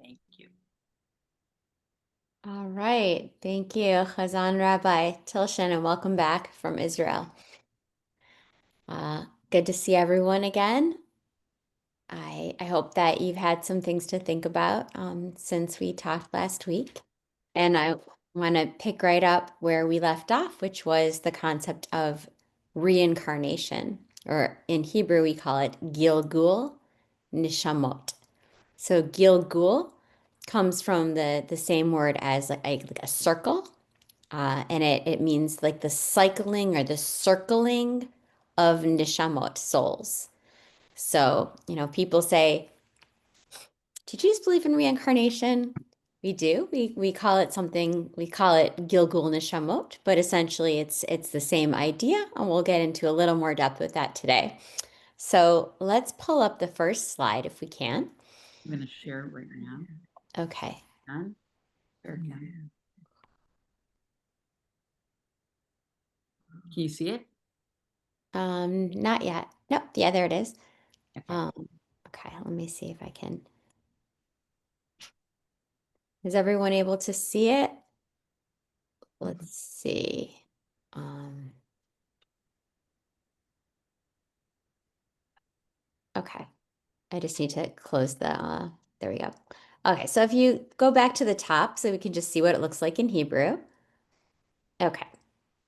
Thank you. All right. Thank you, Chazan Rabbi Tilshin, and welcome back from Israel. Good to see everyone again. I hope that you've had some things to think about since we talked last week. And I want to pick right up where we left off, which was the concept of reincarnation, or in Hebrew, we call it Gilgul Nishamot. So Gilgul comes from the same word as like a circle. And it means like the cycling or the circling of nishamot, souls. So, people say, do Jews believe in reincarnation? We do. We call it something, we call it Gilgul Nishamot, but essentially it's the same idea, and we'll get into a little more depth with that today. So let's pull up the first slide if we can. I'm going to share it right now. Okay. Done? There, Can you see it? Not yet. Nope. Yeah, there it is. Okay. Okay, let me see if I can. Is everyone able to see it? Let's see. Okay, I just need to close there we go. Okay, so if you go back to the top so we can just see what it looks like in Hebrew. Okay,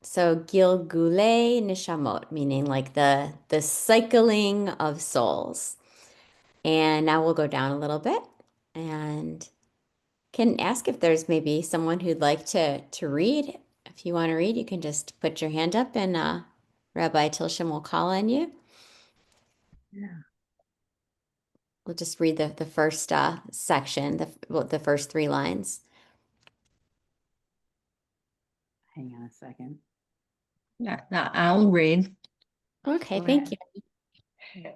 so Gilgulei Nishamot, meaning like the cycling of souls. And now we'll go down a little bit and can ask if there's maybe someone who'd like to read. If you want to read, you can just put your hand up and Rabbi Tilshim will call on you. Yeah. We'll just read the first section, the first 3 lines. Hang on a second. Yeah, I'll read. Okay, thank you.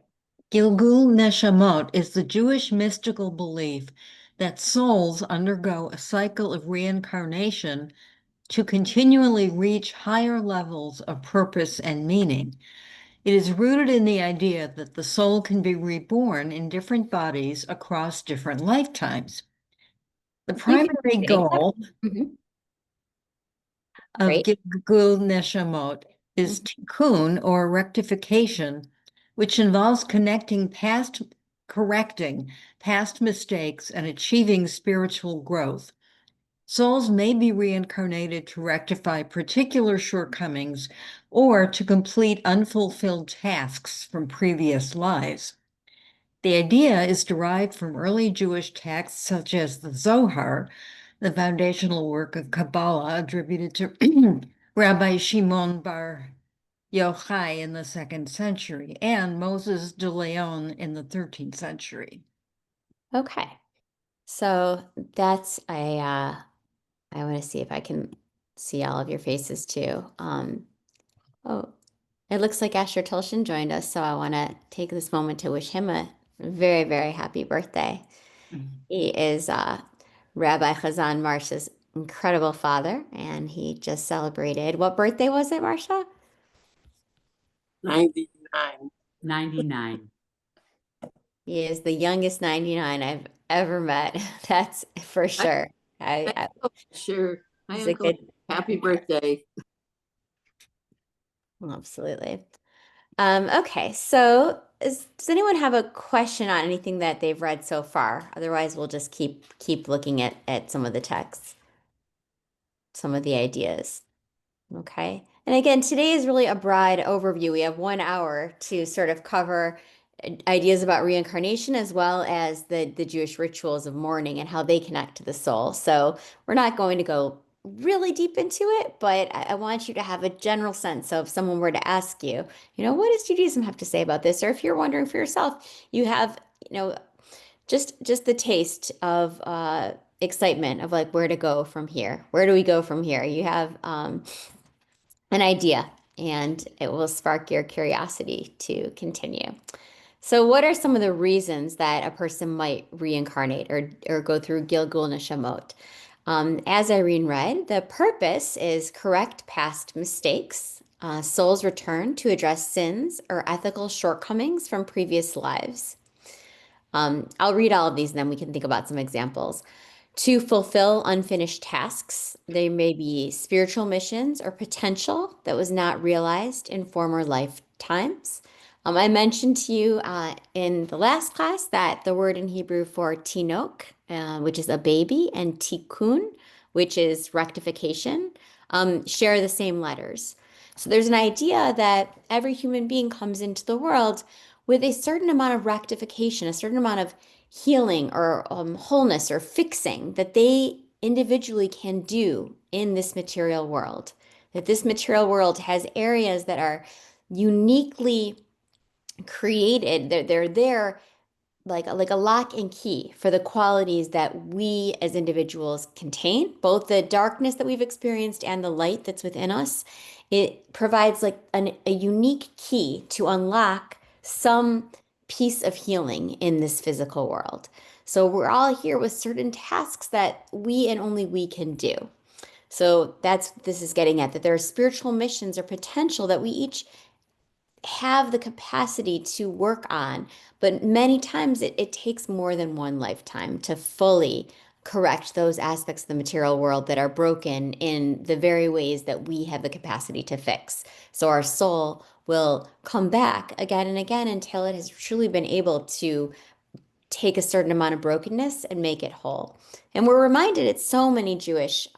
Gilgul Neshamot is the Jewish mystical belief that souls undergo a cycle of reincarnation to continually reach higher levels of purpose and meaning. It is rooted in the idea that the soul can be reborn in different bodies across different lifetimes. The primary goal of Gilgul Neshamot is tikkun, or rectification, which involves correcting past mistakes and achieving spiritual growth. Souls may be reincarnated to rectify particular shortcomings or to complete unfulfilled tasks from previous lives. The idea is derived from early Jewish texts such as the Zohar, the foundational work of Kabbalah attributed to Rabbi Shimon bar Yochai in the 2nd century, and Moses de Leon in the 13th century. Okay, so that's I want to see if I can see all of your faces too. Oh, it looks like Asher Tilshin joined us, so I want to take this moment to wish him a very, very happy birthday. He is Rabbi Chazan Marsha's incredible father, and he just celebrated. What birthday was it, Marsha? 99. 99. He is the youngest 99 I've ever met. That's for sure. Sure. He's a good. Happy birthday. Absolutely. Okay, so does anyone have a question on anything that they've read so far? Otherwise, we'll just keep looking at some of the texts, some of the ideas. Okay. And again, today is really a broad overview. We have 1 hour to sort of cover ideas about reincarnation as well as the Jewish rituals of mourning and how they connect to the soul. So we're not going to go really deep into it, but I want you to have a general sense. So if someone were to ask you, what does Judaism have to say about this? Or if you're wondering for yourself, you have, just the taste of excitement of like where to go from here. Where do we go from here? You have an idea, and it will spark your curiosity to continue. So what are some of the reasons that a person might reincarnate or go through Gilgul Neshamot? As Irene read, the purpose is correct past mistakes. Souls return to address sins or ethical shortcomings from previous lives. I'll read all of these and then we can think about some examples. To fulfill unfinished tasks, they may be spiritual missions or potential that was not realized in former lifetimes. I mentioned to you in the last class that the word in Hebrew for tinok, which is a baby, and tikkun, which is rectification, share the same letters. So there's an idea that every human being comes into the world with a certain amount of rectification, a certain amount of healing or wholeness or fixing that they individually can do in this material world. That this material world has areas that are uniquely created. They're there like a lock and key for the qualities that we as individuals contain, both the darkness that we've experienced and the light that's within us. It provides like a unique key to unlock some piece of healing in this physical world. So we're all here with certain tasks that we and only we can do. So this is getting at, that there are spiritual missions or potential that we each have the capacity to work on, but many times it takes more than one lifetime to fully correct those aspects of the material world that are broken in the very ways that we have the capacity to fix. So our soul will come back again and again until it has truly been able to take a certain amount of brokenness and make it whole. And we're reminded at so many Jewish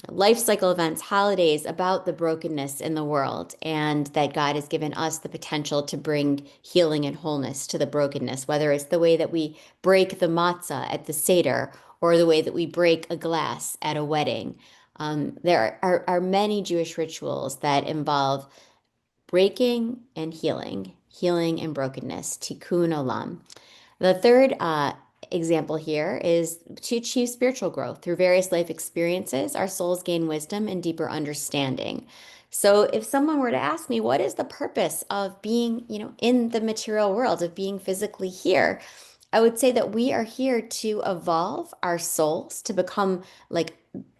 life cycle events, holidays about the brokenness in the world, and that God has given us the potential to bring healing and wholeness to the brokenness, whether it's the way that we break the matzah at the Seder or the way that we break a glass at a wedding. There are many Jewish rituals that involve breaking and healing and brokenness, tikkun olam. The third example here is to achieve spiritual growth. Through various life experiences, our souls gain wisdom and deeper understanding. So if someone were to ask me, what is the purpose of being, in the material world, of being physically here? I would say that we are here to evolve our souls to become like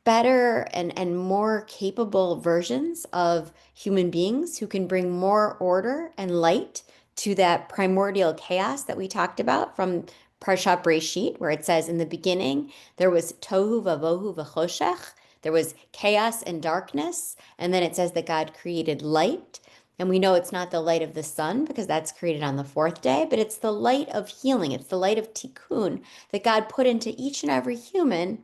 better and more capable versions of human beings who can bring more order and light to that primordial chaos that we talked about from Parshat Breshit, where it says in the beginning, there was tohu vavohu v'choshech, there was chaos and darkness, and then it says that God created light. And we know it's not the light of the sun because that's created on the fourth day, but it's the light of healing. It's the light of tikkun that God put into each and every human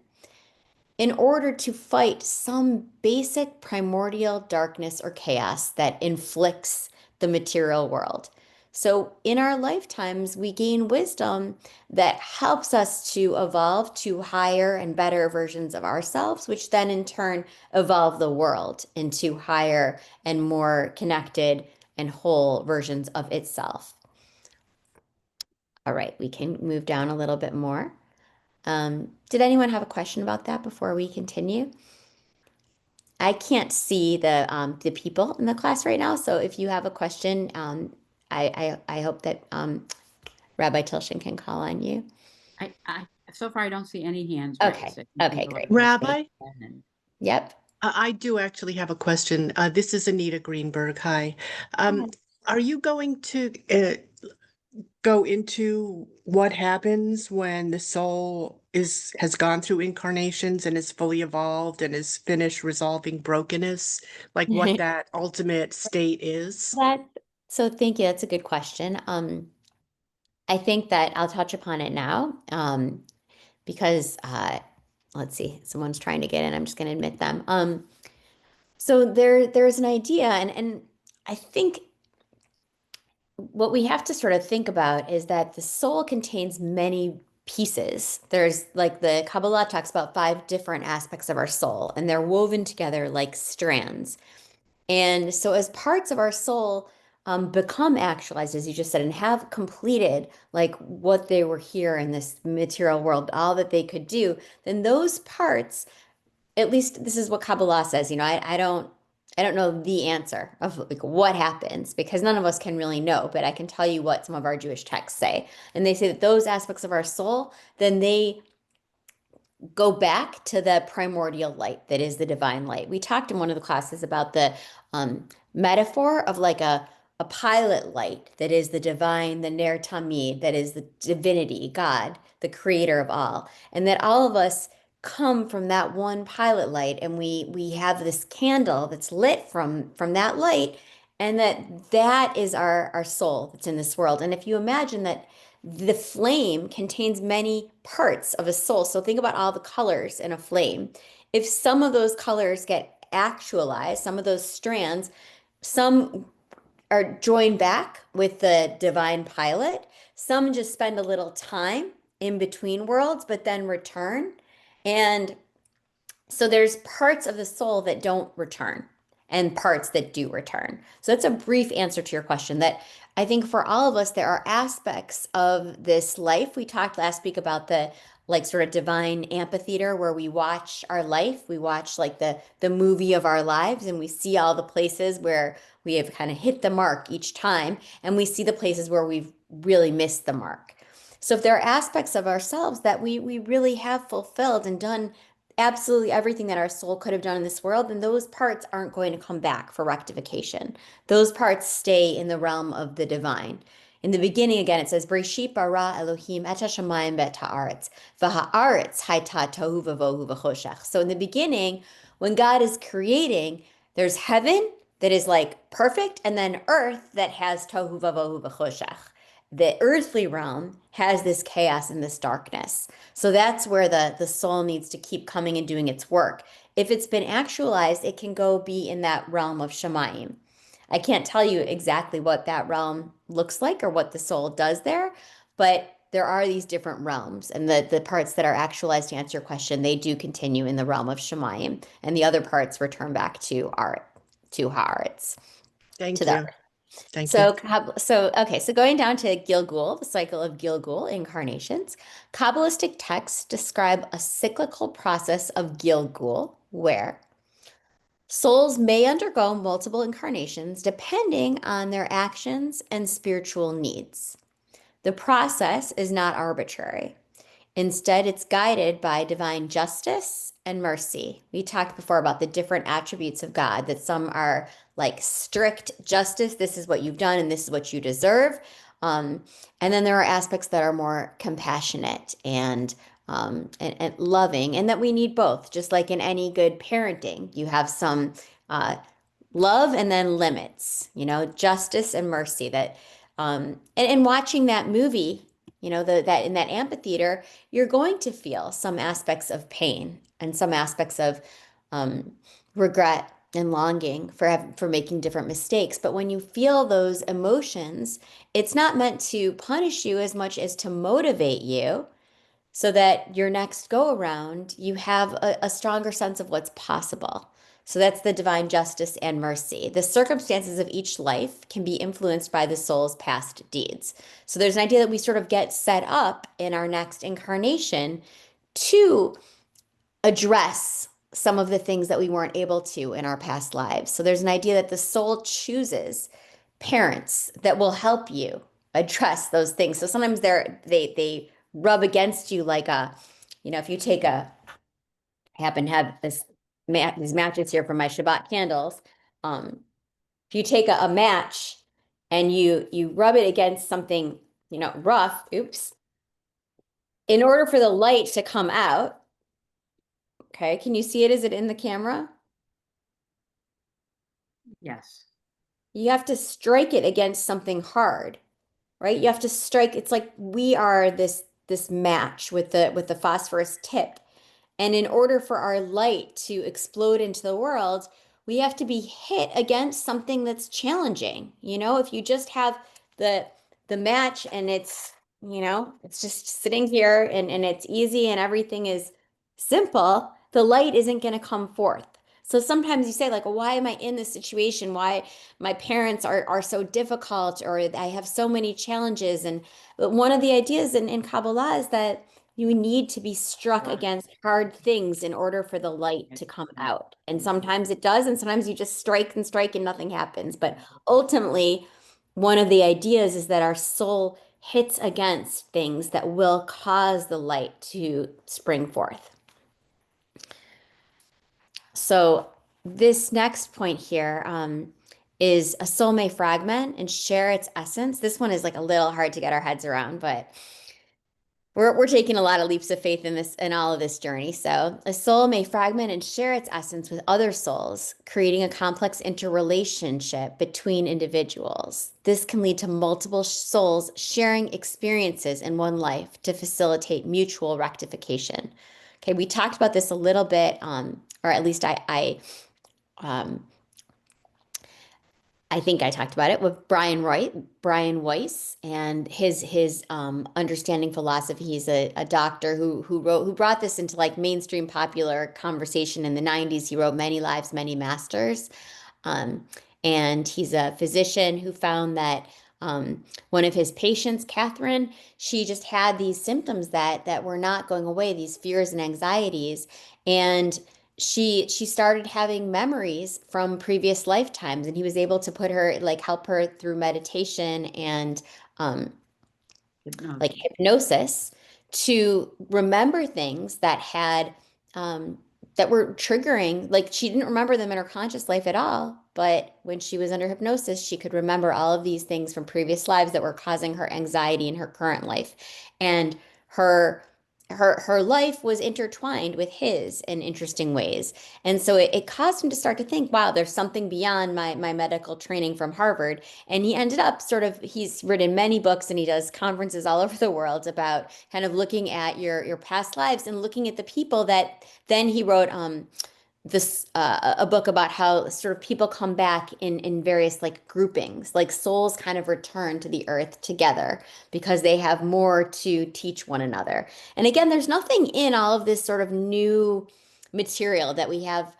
in order to fight some basic primordial darkness or chaos that inflicts the material world. So in our lifetimes, we gain wisdom that helps us to evolve to higher and better versions of ourselves, which then in turn evolve the world into higher and more connected and whole versions of itself. All right, we can move down a little bit more. Did anyone have a question about that before we continue? I can't see the people in the class right now, so if you have a question, I hope that Rabbi Tilshin can call on you. I so far I don't see any hands Okay. raised. Okay, great. Rabbi? Yep. I do actually have a question. This is Anita Greenberg. Hi. Are you going to go into what happens when the soul has gone through incarnations and is fully evolved and is finished resolving brokenness, like what that ultimate state is? So thank you. That's a good question. I think that I'll touch upon it now because let's see, someone's trying to get in. I'm just going to admit them. So there's an idea, and I think what we have to sort of think about is that the soul contains many pieces. There's like the Kabbalah talks about 5 different aspects of our soul, and they're woven together like strands. And so as parts of our soul become actualized, as you just said, and have completed like what they were here in this material world, all that they could do, then those parts, at least this is what Kabbalah says, I don't know the answer of like what happens because none of us can really know, but I can tell you what some of our Jewish texts say. And they say that those aspects of our soul, then they go back to the primordial light that is the divine light. We talked in one of the classes about the metaphor of like a a pilot light that is the divine, the Ner Tamid, that is the divinity, God, the creator of all. And that all of us come from that one pilot light, and we have this candle that's lit from that light, and that is our soul that's in this world. And if you imagine that the flame contains many parts of a soul, so think about all the colors in a flame. If some of those colors get actualized, some of those strands, some are joined back with the divine pilot. Some just spend a little time in between worlds, but then return. And so there's parts of the soul that don't return and parts that do return. So that's a brief answer to your question, that I think for all of us, there are aspects of this life. We talked last week about the like sort of divine amphitheater where we watch our life. We watch like the movie of our lives, and we see all the places where we have kind of hit the mark each time, and we see the places where we've really missed the mark. So if there are aspects of ourselves that we really have fulfilled and done absolutely everything that our soul could have done in this world, then those parts aren't going to come back for rectification. Those parts stay in the realm of the divine. In the beginning, again, it says, Bereshit bara Elohim et hashamayim ve'et ha'aretz, v'ha'aretz hayta tohu v'vohu v'choshech. So in the beginning, when God is creating, there's heaven that is like perfect, and then earth that has tohu v'vohu v'choshech. The earthly realm has this chaos and this darkness. So that's where the soul needs to keep coming and doing its work. If it's been actualized, it can go be in that realm of Shamayim. I can't tell you exactly what that realm looks like or what the soul does there, but there are these different realms, and the parts that are actualized, to answer your question, they do continue in the realm of Shamayim, and the other parts return back to Haaretz. Thank to you. that. Thank So, you. so going down to Gilgul, the cycle of Gilgul incarnations, Kabbalistic texts describe a cyclical process of Gilgul where souls may undergo multiple incarnations depending on their actions and spiritual needs. The process is not arbitrary. Instead, it's guided by divine justice and mercy. We talked before about the different attributes of God, that some are like strict justice. This is what you've done and this is what you deserve. And then there are aspects that are more compassionate and loving, and that we need both. Just like in any good parenting, you have some love and then limits, justice and mercy. That and watching that movie, that in that amphitheater, you're going to feel some aspects of pain and some aspects of regret and longing for making different mistakes. But when you feel those emotions, it's not meant to punish you as much as to motivate you, so that your next go around, you have a stronger sense of what's possible. So that's the divine justice and mercy. The circumstances of each life can be influenced by the soul's past deeds. So there's an idea that we sort of get set up in our next incarnation to address some of the things that we weren't able to in our past lives. So there's an idea that the soul chooses parents that will help you address those things. So sometimes they rub against you like if you take I happen to have these matches here for my Shabbat candles. If you take a match and you rub it against something, rough, oops, in order for the light to come out, okay, can you see it? Is it in the camera? Yes. You have to strike it against something hard, right? You have to strike. It's like we are this match with the phosphorus tip. And in order for our light to explode into the world, we have to be hit against something that's challenging. If you just have the match and it's just sitting here and it's easy and everything is simple, the light isn't going to come forth. So sometimes you say, like, well, why am I in this situation? Why my parents are so difficult, or I have so many challenges. But one of the ideas in Kabbalah is that you need to be struck against hard things in order for the light to come out. And sometimes it does, and sometimes you just strike and nothing happens. But ultimately, one of the ideas is that our soul hits against things that will cause the light to spring forth. So this next point here is a soul may fragment and share its essence. This one is like a little hard to get our heads around, but we're taking a lot of leaps of faith in all of this journey. So a soul may fragment and share its essence with other souls, creating a complex interrelationship between individuals. This can lead to multiple souls sharing experiences in one life to facilitate mutual rectification. Okay, we talked about this a little bit, or at least I think I talked about it with Brian Weiss, and his understanding philosophy. He's a doctor who brought this into like mainstream popular conversation in the 90s. He wrote Many Lives, Many Masters. And he's a physician who found that one of his patients, Catherine, she just had these symptoms that were not going away, these fears and anxieties. And she started having memories from previous lifetimes, and he was able to help her through meditation and like hypnosis to remember things that had that were triggering. Like, she didn't remember them in her conscious life at all, but when she was under hypnosis, she could remember all of these things from previous lives that were causing her anxiety in her current life. And her life was intertwined with his in interesting ways. And so it caused him to start to think, wow, there's something beyond my medical training from Harvard. And he ended up he's written many books, and he does conferences all over the world about kind of looking at your past lives and looking at the people that then he wrote a book about how sort of people come back in various like groupings, like souls kind of return to the earth together because they have more to teach one another. And again, there's nothing in all of this sort of new material that we have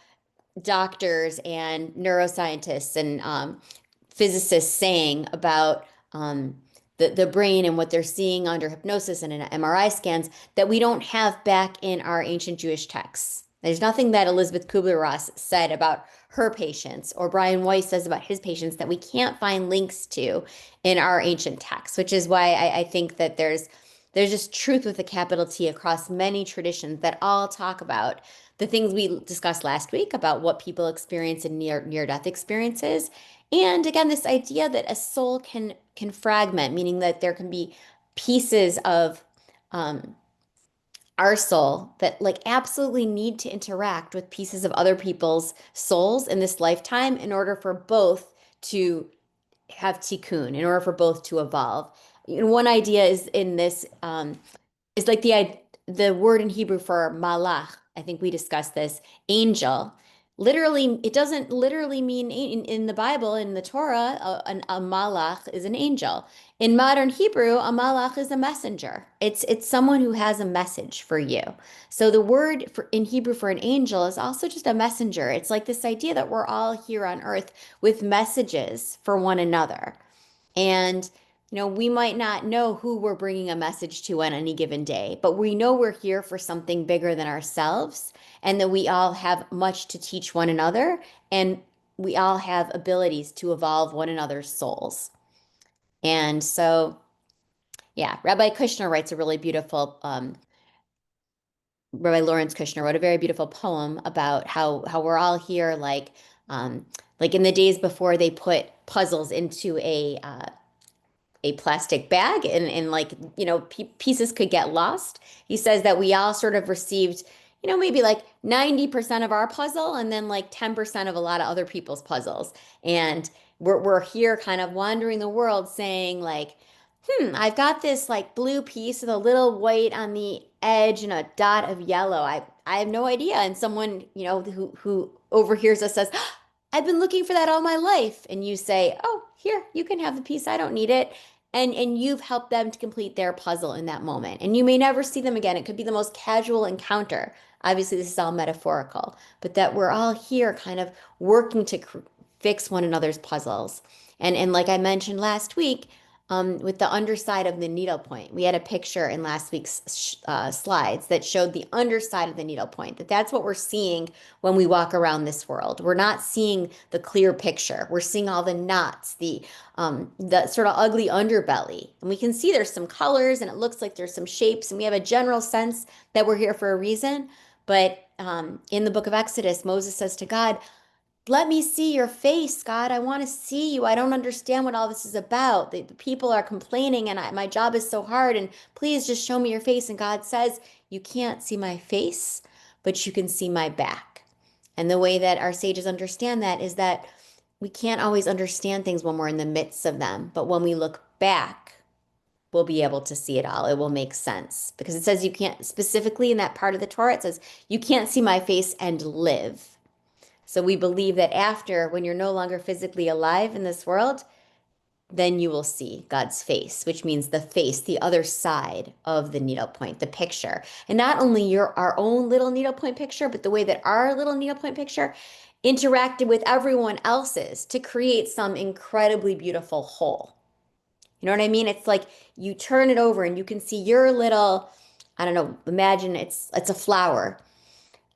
doctors and neuroscientists and physicists saying about the brain and what they're seeing under hypnosis and in MRI scans that we don't have back in our ancient Jewish texts. There's nothing that Elizabeth Kubler Ross said about her patients or Brian Weiss says about his patients that we can't find links to in our ancient texts, which is why I think that there's just truth with a capital T across many traditions that all talk about the things we discussed last week about what people experience in near-death experiences. And again, this idea that a soul can fragment, meaning that there can be pieces of our soul that like absolutely need to interact with pieces of other people's souls in this lifetime in order for both to have tikkun, in order for both to evolve. One idea is in this is like the word in Hebrew for malach. I think we discussed this, angel. Literally, it doesn't literally mean in the Bible, in the Torah, a malach is an angel. In modern Hebrew, a malach is a messenger. It's someone who has a message for you. So the word in Hebrew for an angel is also just a messenger. It's like this idea that we're all here on earth with messages for one another. And we might not know who we're bringing a message to on any given day, but we know we're here for something bigger than ourselves, and that we all have much to teach one another, and we all have abilities to evolve one another's souls. And so, yeah, Rabbi Kushner writes a really beautiful, Rabbi Lawrence Kushner wrote a very beautiful poem about how we're all here, like in the days before they put puzzles into a plastic bag and like, pieces could get lost. He says that we all sort of received, maybe like 90% of our puzzle and then like 10% of a lot of other people's puzzles. And we're here kind of wandering the world saying like, I've got this like blue piece with a little white on the edge and a dot of yellow. I have no idea. And someone, who overhears us says, I've been looking for that all my life. And you say, oh, here, you can have the piece. I don't need it. And you've helped them to complete their puzzle in that moment. And you may never see them again. It could be the most casual encounter. Obviously, this is all metaphorical, but that we're all here kind of working to fix one another's puzzles. And like I mentioned last week, with the underside of the needlepoint. We had a picture in last week's slides that showed the underside of the needlepoint, that's what we're seeing when we walk around this world. We're not seeing the clear picture. We're seeing all the knots, the sort of ugly underbelly. And we can see there's some colors and it looks like there's some shapes and we have a general sense that we're here for a reason. But in the book of Exodus, Moses says to God, let me see your face, God. I want to see you. I don't understand what all this is about. The people are complaining and my job is so hard, and please just show me your face. And God says, you can't see my face, but you can see my back. And the way that our sages understand that is that we can't always understand things when we're in the midst of them, but when we look back, we'll be able to see it all. It will make sense, because it says you can't, specifically in that part of the Torah, it says you can't see my face and live. So we believe that after, when you're no longer physically alive in this world, then you will see God's face, which means the face, the other side of the needlepoint, the picture. And not only our own little needlepoint picture, but the way that our little needlepoint picture interacted with everyone else's to create some incredibly beautiful whole. You know what I mean? It's like you turn it over and you can see your little, I don't know, imagine it's a flower.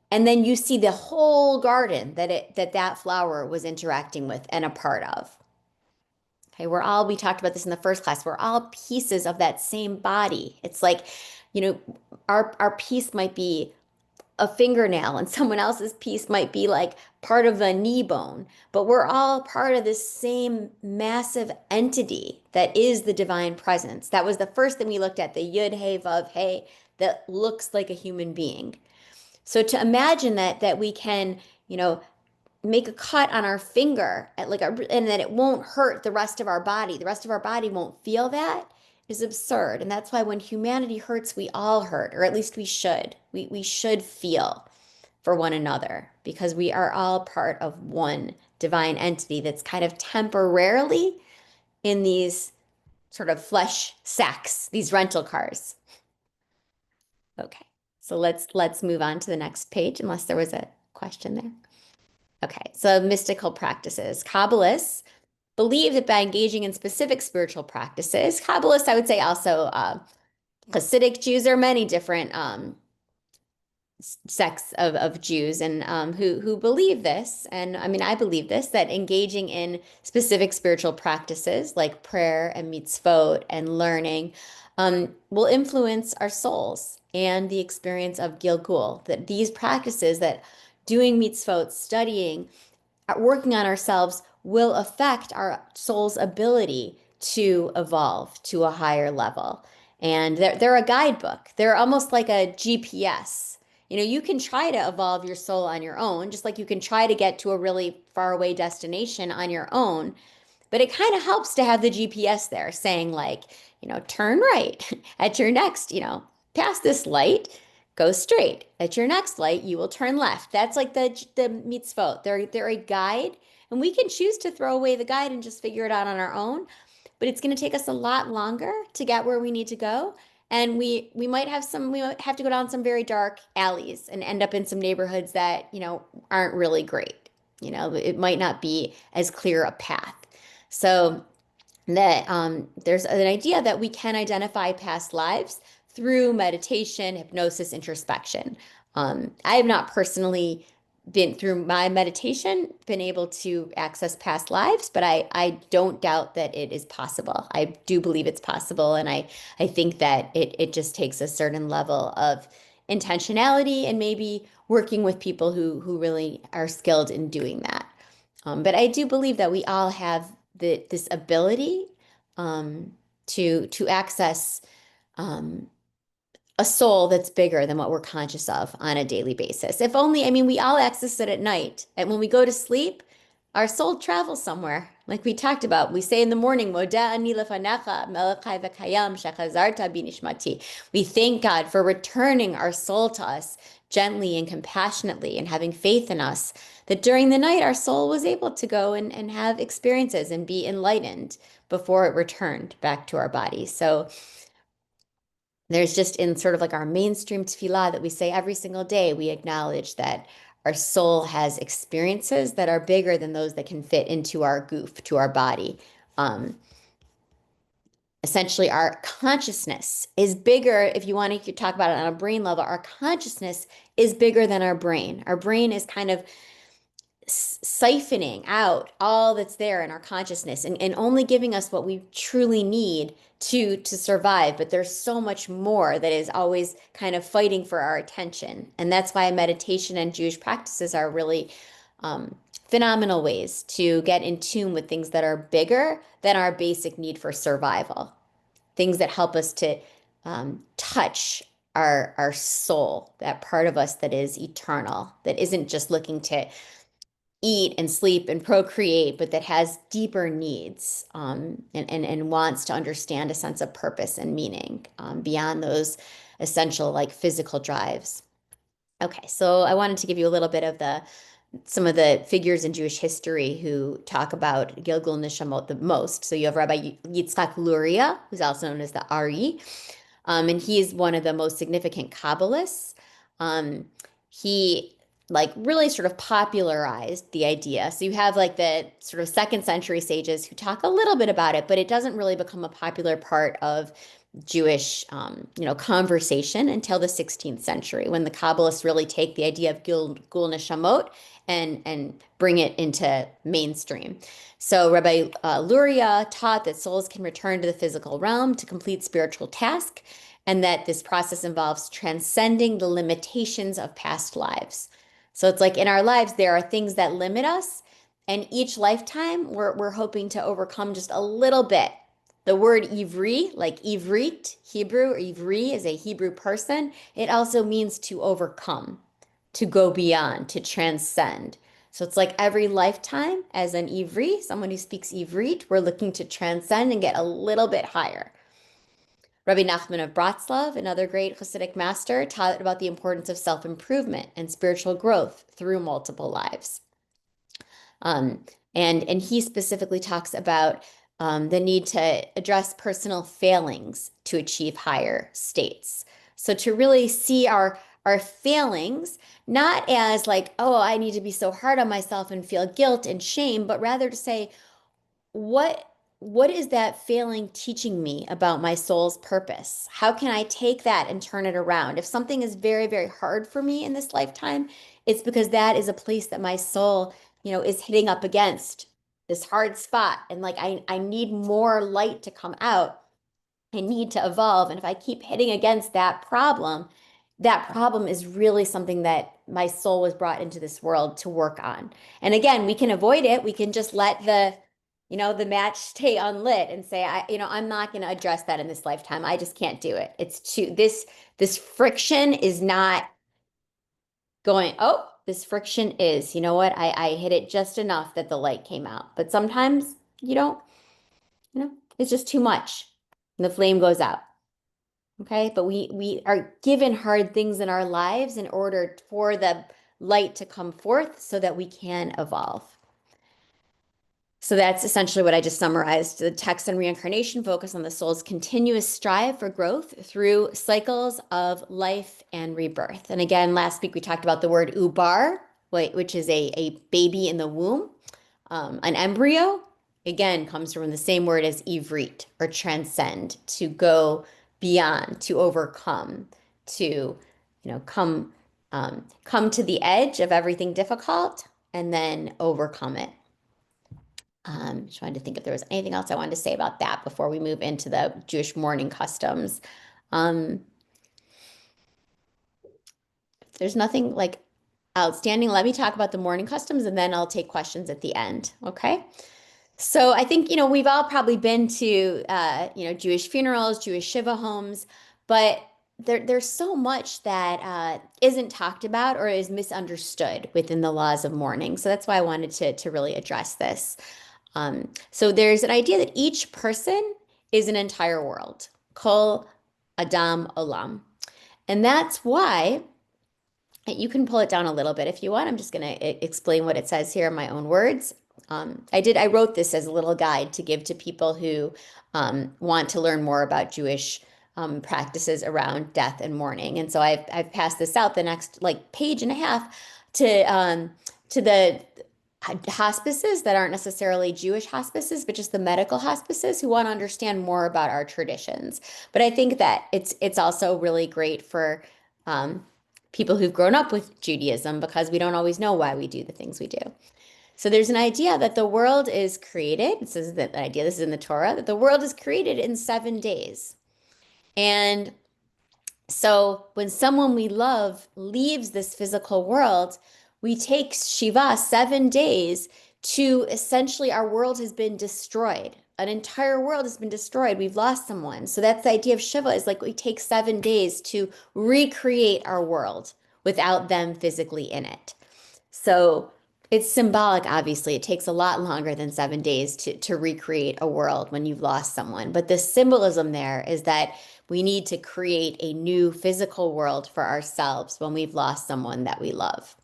And then you see the whole garden that flower was interacting with and a part of. Okay, we talked about this in the first class, we're all pieces of that same body. It's like, our piece might be a fingernail and someone else's piece might be like part of a knee bone, but we're all part of this same massive entity that is the divine presence. That was the first thing we looked at, the Yud Hey Vav Hey, that looks like a human being. So to imagine that we can, make a cut on our finger and that it won't hurt the rest of our body won't feel that, is absurd. And that's why when humanity hurts, we all hurt, or at least we should. We should feel for one another, because we are all part of one divine entity that's kind of temporarily in these sort of flesh sacks, these rental cars. Okay, so let's move on to the next page, unless there was a question there. Okay, so mystical practices. Kabbalists believe that by engaging in specific spiritual practices, Kabbalists, I would say also Hasidic Jews, there are many different sects of Jews and who believe this. And I mean, I believe this, that engaging in specific spiritual practices like prayer and mitzvot and learning will influence our souls and the experience of Gilgul. That these practices, that doing mitzvot, studying, working on ourselves, will affect our soul's ability to evolve to a higher level. And they're a guidebook. They're almost like a GPS. You can try to evolve your soul on your own, just like you can try to get to a really faraway destination on your own. But it kind of helps to have the GPS there saying, like, turn right at your next, past this light, go straight. At your next light, you will turn left. That's like the mitzvot. They're a guide, and we can choose to throw away the guide and just figure it out on our own. But it's going to take us a lot longer to get where we need to go. And we might have to go down some very dark alleys and end up in some neighborhoods that, aren't really great. It might not be as clear a path. So that there's an idea that we can identify past lives through meditation, hypnosis, introspection. I have not personally been through my meditation, been able to access past lives, but I don't doubt that it is possible. I do believe it's possible. And I think that it just takes a certain level of intentionality and maybe working with people who really are skilled in doing that. But I do believe that we all have this ability to access a soul that's bigger than what we're conscious of on a daily basis. If only, we all access it at night. And when we go to sleep, our soul travels somewhere. Like we talked about, we say in the morning, Moda ani lefanecha, melech chai v'kayam, shechazarta bi nishmati. We thank God for returning our soul to us gently and compassionately, and having faith in us, that during the night our soul was able to go and have experiences and be enlightened before it returned back to our body. So there's just, in sort of like our mainstream tefillah that we say every single day, we acknowledge that our soul has experiences that are bigger than those that can fit into our goof, to our body. Essentially, our consciousness is bigger. If you want to talk about it on a brain level, our consciousness is bigger than our brain. Our brain is kind of siphoning out all that's there in our consciousness and only giving us what we truly need to survive. But there's so much more that is always kind of fighting for our attention. And that's why meditation and Jewish practices are really phenomenal ways to get in tune with things that are bigger than our basic need for survival, things that help us to touch our soul, that part of us that is eternal, that isn't just looking to eat and sleep and procreate, but that has deeper needs, and wants to understand a sense of purpose and meaning beyond those essential like physical drives. Okay, so I wanted to give you a little bit of some of the figures in Jewish history who talk about Gilgul Neshamot the most. So you have Rabbi Yitzchak Luria, who's also known as the Ari, and he is one of the most significant Kabbalists. He like really sort of popularized the idea. So you have like the sort of 2nd century sages who talk a little bit about it, but it doesn't really become a popular part of Jewish, conversation until the 16th century, when the Kabbalists really take the idea of Gilgul Neshamot and bring it into mainstream. So Rabbi Luria taught that souls can return to the physical realm to complete spiritual tasks, and that this process involves transcending the limitations of past lives. So it's like in our lives, there are things that limit us, and each lifetime we're hoping to overcome just a little bit. The word ivri, like ivrit, Hebrew, or ivri is a Hebrew person. It also means to overcome, to go beyond, to transcend. So it's like every lifetime as an ivri, someone who speaks ivrit, we're looking to transcend and get a little bit higher. Rabbi Nachman of Bratslav, another great Hasidic master, taught about the importance of self-improvement and spiritual growth through multiple lives. And he specifically talks about the need to address personal failings to achieve higher states. So to really see our failings not as like, oh, I need to be so hard on myself and feel guilt and shame, but rather to say, what is that failing teaching me about my soul's purpose? How can I take that and turn it around? If something is very, very hard for me in this lifetime, it's because that is a place that my soul, is hitting up against this hard spot. And like, I need more light to come out. I need to evolve. And if I keep hitting against that problem is really something that my soul was brought into this world to work on. And again, we can avoid it. We can just let the match stay unlit and say, I'm not going to address that in this lifetime. I just can't do it. It's this friction is not going, oh, this friction is, you know what? I hit it just enough that the light came out. But sometimes you don't, it's just too much and the flame goes out. Okay. But we are given hard things in our lives in order for the light to come forth so that we can evolve. So that's essentially what I just summarized. The text on reincarnation focus on the soul's continuous strive for growth through cycles of life and rebirth. And again, last week we talked about the word ubar, which is a baby in the womb. An embryo, again, comes from the same word as ivrit, or transcend, to go beyond, to overcome, to come to the edge of everything difficult and then overcome it. Trying to think if there was anything else I wanted to say about that before we move into the Jewish mourning customs. If there's nothing like outstanding, let me talk about the mourning customs and then I'll take questions at the end. Okay. So I think, we've all probably been to, Jewish funerals, Jewish Shiva homes, but there's so much that isn't talked about or is misunderstood within the laws of mourning. So that's why I wanted to really address this. So there's an idea that each person is an entire world, kol adam olam. And that's why, you can pull it down a little bit if you want. I'm just going to explain what it says here in my own words. I wrote this as a little guide to give to people who want to learn more about Jewish practices around death and mourning. And so I've passed this out the next page and a half to the hospices that aren't necessarily Jewish hospices, but just the medical hospices who want to understand more about our traditions. But I think that it's also really great for people who've grown up with Judaism, because we don't always know why we do the things we do. So there's an idea that the world is created. This is the idea, this is in the Torah, that the world is created in 7 days. And so when someone we love leaves this physical world, we take Shiva 7 days to essentially our world has been destroyed. An entire world has been destroyed. We've lost someone. So that's the idea of Shiva is like we take 7 days to recreate our world without them physically in it. So it's symbolic, obviously. It takes a lot longer than 7 days to recreate a world when you've lost someone. But the symbolism there is that we need to create a new physical world for ourselves when we've lost someone that we love.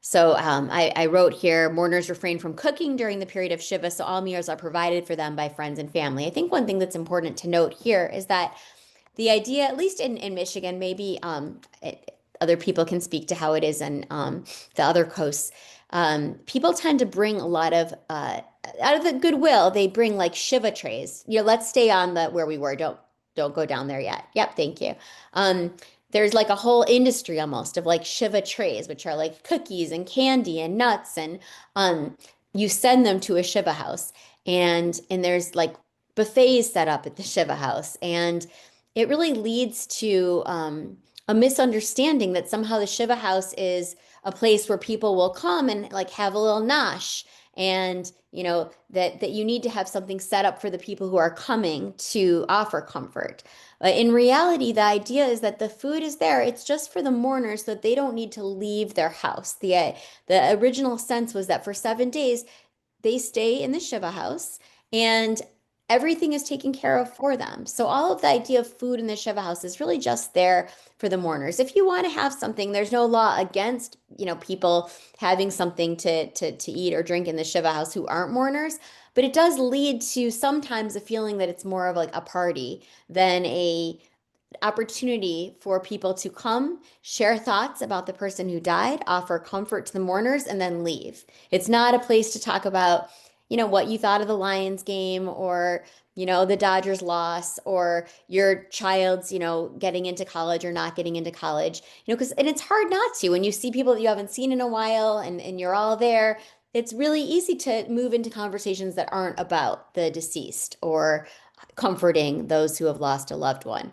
So I wrote here, mourners refrain from cooking during the period of Shiva, so all meals are provided for them by friends and family. I think one thing that's important to note here is that the idea, at least in Michigan, maybe other people can speak to how it is in the other coasts. People tend to bring a lot of, out of the goodwill, they bring like Shiva trays. Let's stay on where we were. Don't go down there yet. Yep, thank you. There's like a whole industry almost of like Shiva trays, which are like cookies and candy and nuts, and you send them to a Shiva house, and there's like buffets set up at the Shiva house, and it really leads to a misunderstanding that somehow the Shiva house is a place where people will come and like have a little nosh, and that you need to have something set up for the people who are coming to offer comfort. But in reality, the idea is that the food is there. It's just for the mourners so that they don't need to leave their house. The original sense was that for 7 days, they stay in the Shiva house and everything is taken care of for them. So all of the idea of food in the Shiva house is really just there for the mourners. If you want to have something, there's no law against, people having something to eat or drink in the Shiva house who aren't mourners. But it does lead to sometimes a feeling that it's more of like a party than a opportunity for people to come, share thoughts about the person who died, offer comfort to the mourners, and then leave. It's not a place to talk about, what you thought of the Lions game or, the Dodgers loss or your child's, getting into college or not getting into college, and it's hard not to when you see people that you haven't seen in a while and you're all there. It's really easy to move into conversations that aren't about the deceased or comforting those who have lost a loved one.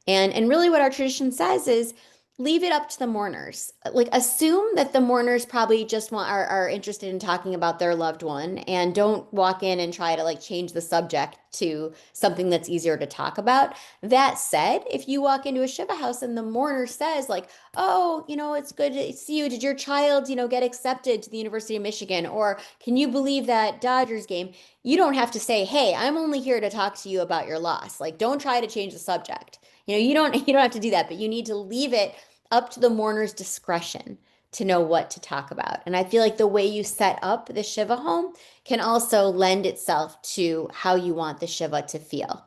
And really what our tradition says is leave it up to the mourners. Like assume that the mourners probably just are interested in talking about their loved one, and don't walk in and try to like change the subject to something that's easier to talk about. That said, if you walk into a Shiva house and the mourner says like, oh, it's good to see you. Did your child, get accepted to the University of Michigan? Or can you believe that Dodgers game? You don't have to say, hey, I'm only here to talk to you about your loss. Like, don't try to change the subject. You don't have to do that, but you need to leave it up to the mourner's discretion to know what to talk about. And I feel like the way you set up the Shiva home can also lend itself to how you want the Shiva to feel.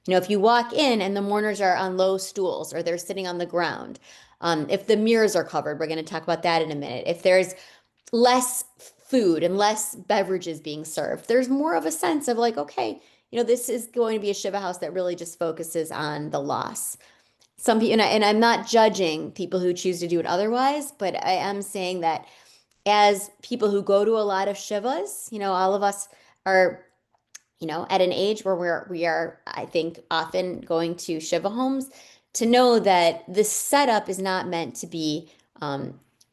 If you walk in and the mourners are on low stools or they're sitting on the ground, if the mirrors are covered, we're going to talk about that in a minute. If there's less food and less beverages being served, there's more of a sense of like, okay, this is going to be a Shiva house that really just focuses on the loss. Some people, and I'm not judging people who choose to do it otherwise, but I am saying that as people who go to a lot of Shivas, all of us are, at an age where we are, I think, often going to Shiva homes, to know that the setup is not meant to be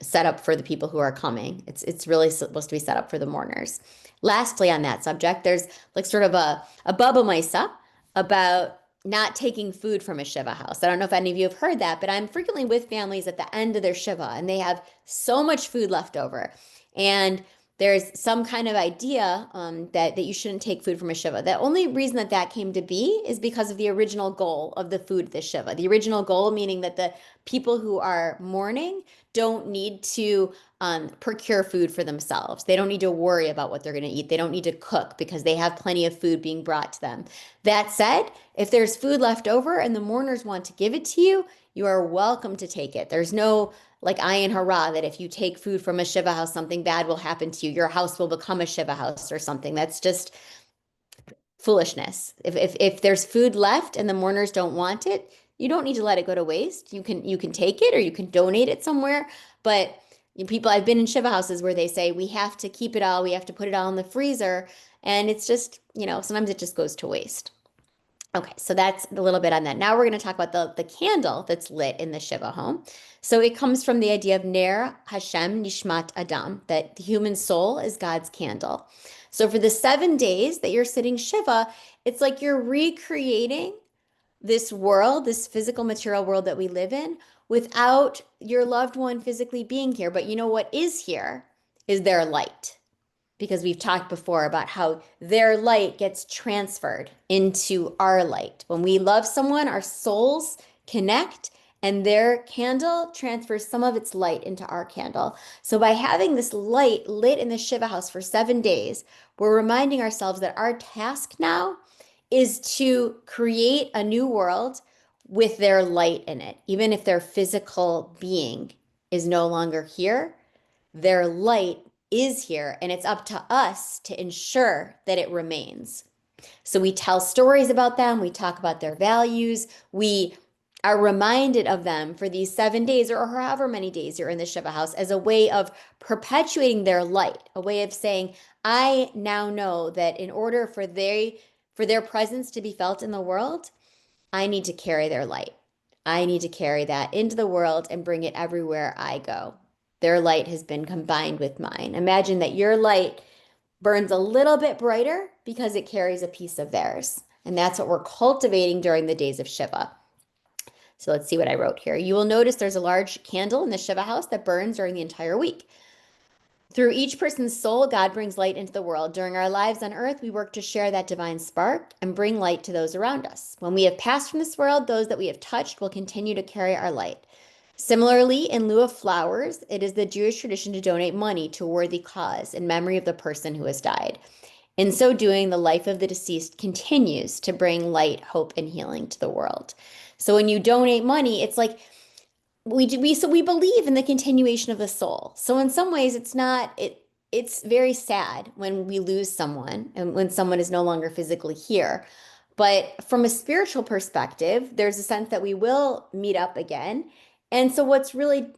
set up for the people who are coming. It's really supposed to be set up for the mourners. Lastly, on that subject, there's like sort of a Baba Maisa about not taking food from a Shiva house. I don't know if any of you have heard that, but I'm frequently with families at the end of their Shiva and they have so much food left over. And there's some kind of idea that you shouldn't take food from a Shiva. The only reason that came to be is because of the original goal of the food at the Shiva. The original goal meaning that the people who are mourning don't need to procure food for themselves. They don't need to worry about what they're going to eat. They don't need to cook because they have plenty of food being brought to them. That said, if there's food left over and the mourners want to give it to you, you are welcome to take it. There's no like ayin hara that if you take food from a Shiva house, something bad will happen to you. Your house will become a Shiva house or something. That's just foolishness. If there's food left and the mourners don't want it, you don't need to let it go to waste. You can take it or you can donate it somewhere. But I've been in Shiva houses where they say we have to keep it all, we have to put it all in the freezer, and it's just, sometimes it just goes to waste. Okay, so that's a little bit on that. Now we're going to talk about the candle that's lit in the Shiva home. So it comes from the idea of Ner Hashem Nishmat Adam, that the human soul is God's candle. So for the 7 days that you're sitting Shiva, it's like you're recreating this world, this physical material world that we live in, without your loved one physically being here. But you know what is here is their light, because we've talked before about how their light gets transferred into our light. When we love someone, our souls connect, and their candle transfers some of its light into our candle. So by having this light lit in the Shiva house for 7 days, we're reminding ourselves that our task now is to create a new world with their light in it. Even if their physical being is no longer here, their light is here, and it's up to us to ensure that it remains. So we tell stories about them, we talk about their values, we are reminded of them for these 7 days or however many days you're in the Shiva house as a way of perpetuating their light, a way of saying, I now know that in order for their presence to be felt in the world, I need to carry their light. I need to carry that into the world and bring it everywhere I go. Their light has been combined with mine. Imagine that your light burns a little bit brighter because it carries a piece of theirs. And that's what we're cultivating during the days of Shiva. So let's see what I wrote here. You will notice there's a large candle in the Shiva house that burns during the entire week. Through each person's soul, God brings light into the world. During our lives on earth, we work to share that divine spark and bring light to those around us. When we have passed from this world, those that we have touched will continue to carry our light. Similarly, in lieu of flowers, it is the Jewish tradition to donate money to a worthy cause in memory of the person who has died. In so doing, the life of the deceased continues to bring light, hope, and healing to the world. So when you donate money, it's like we believe in the continuation of the soul. So in some ways, it's very sad when we lose someone and when someone is no longer physically here. But from a spiritual perspective, there's a sense that we will meet up again. And so what's really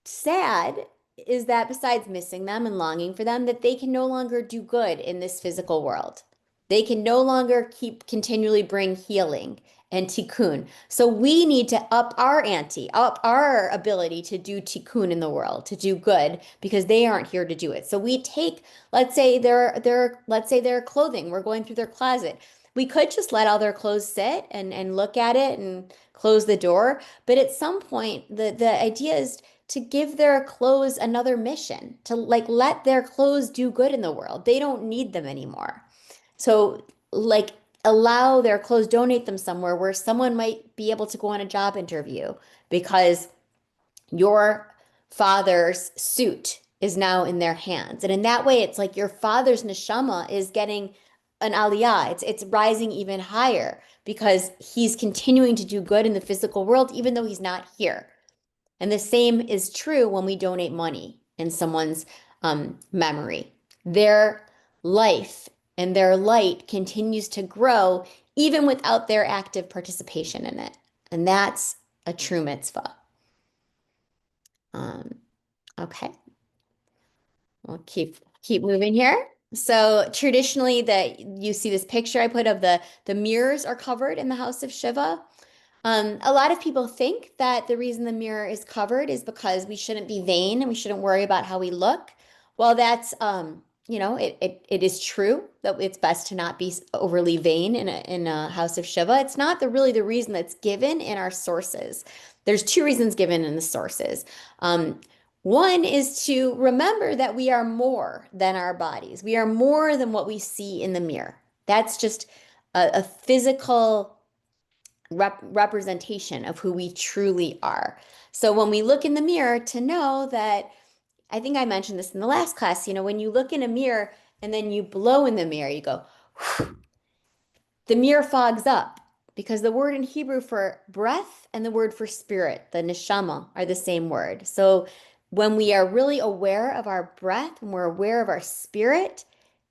sad is that besides missing them and longing for them, that they can no longer do good in this physical world. They can no longer continually bring healing and tikkun. So we need to up our ante, up our ability to do tikkun in the world, to do good, because they aren't here to do it. So we take, let's say their clothing, we're going through their closet. We could just let all their clothes sit and look at it and close the door. But at some point, the idea is to give their clothes another mission, to let their clothes do good in the world. They don't need them anymore. So allow their clothes, donate them somewhere where someone might be able to go on a job interview because your father's suit is now in their hands. And in that way, it's like your father's neshama is getting an aliyah. It's rising even higher because he's continuing to do good in the physical world, even though he's not here. And the same is true when we donate money in someone's memory. Their life and their light continues to grow even without their active participation in it. And that's a true mitzvah. Okay. We'll keep moving here. So traditionally you see this picture I put of the mirrors are covered in the house of Shiva. A lot of people think that the reason the mirror is covered is because we shouldn't be vain and we shouldn't worry about how we look. Well, that's, it is true that it's best to not be overly vain in a house of Shiva. It's not really the reason that's given in our sources. There's 2 reasons given in the sources. One is to remember that we are more than our bodies. We are more than what we see in the mirror. That's just a physical representation of who we truly are. So when we look in the mirror, to know that, I think I mentioned this in the last class, when you look in a mirror and then you blow in the mirror, you go, whew, the mirror fogs up, because the word in Hebrew for breath and the word for spirit, the neshama, are the same word. So when we are really aware of our breath, when we're aware of our spirit,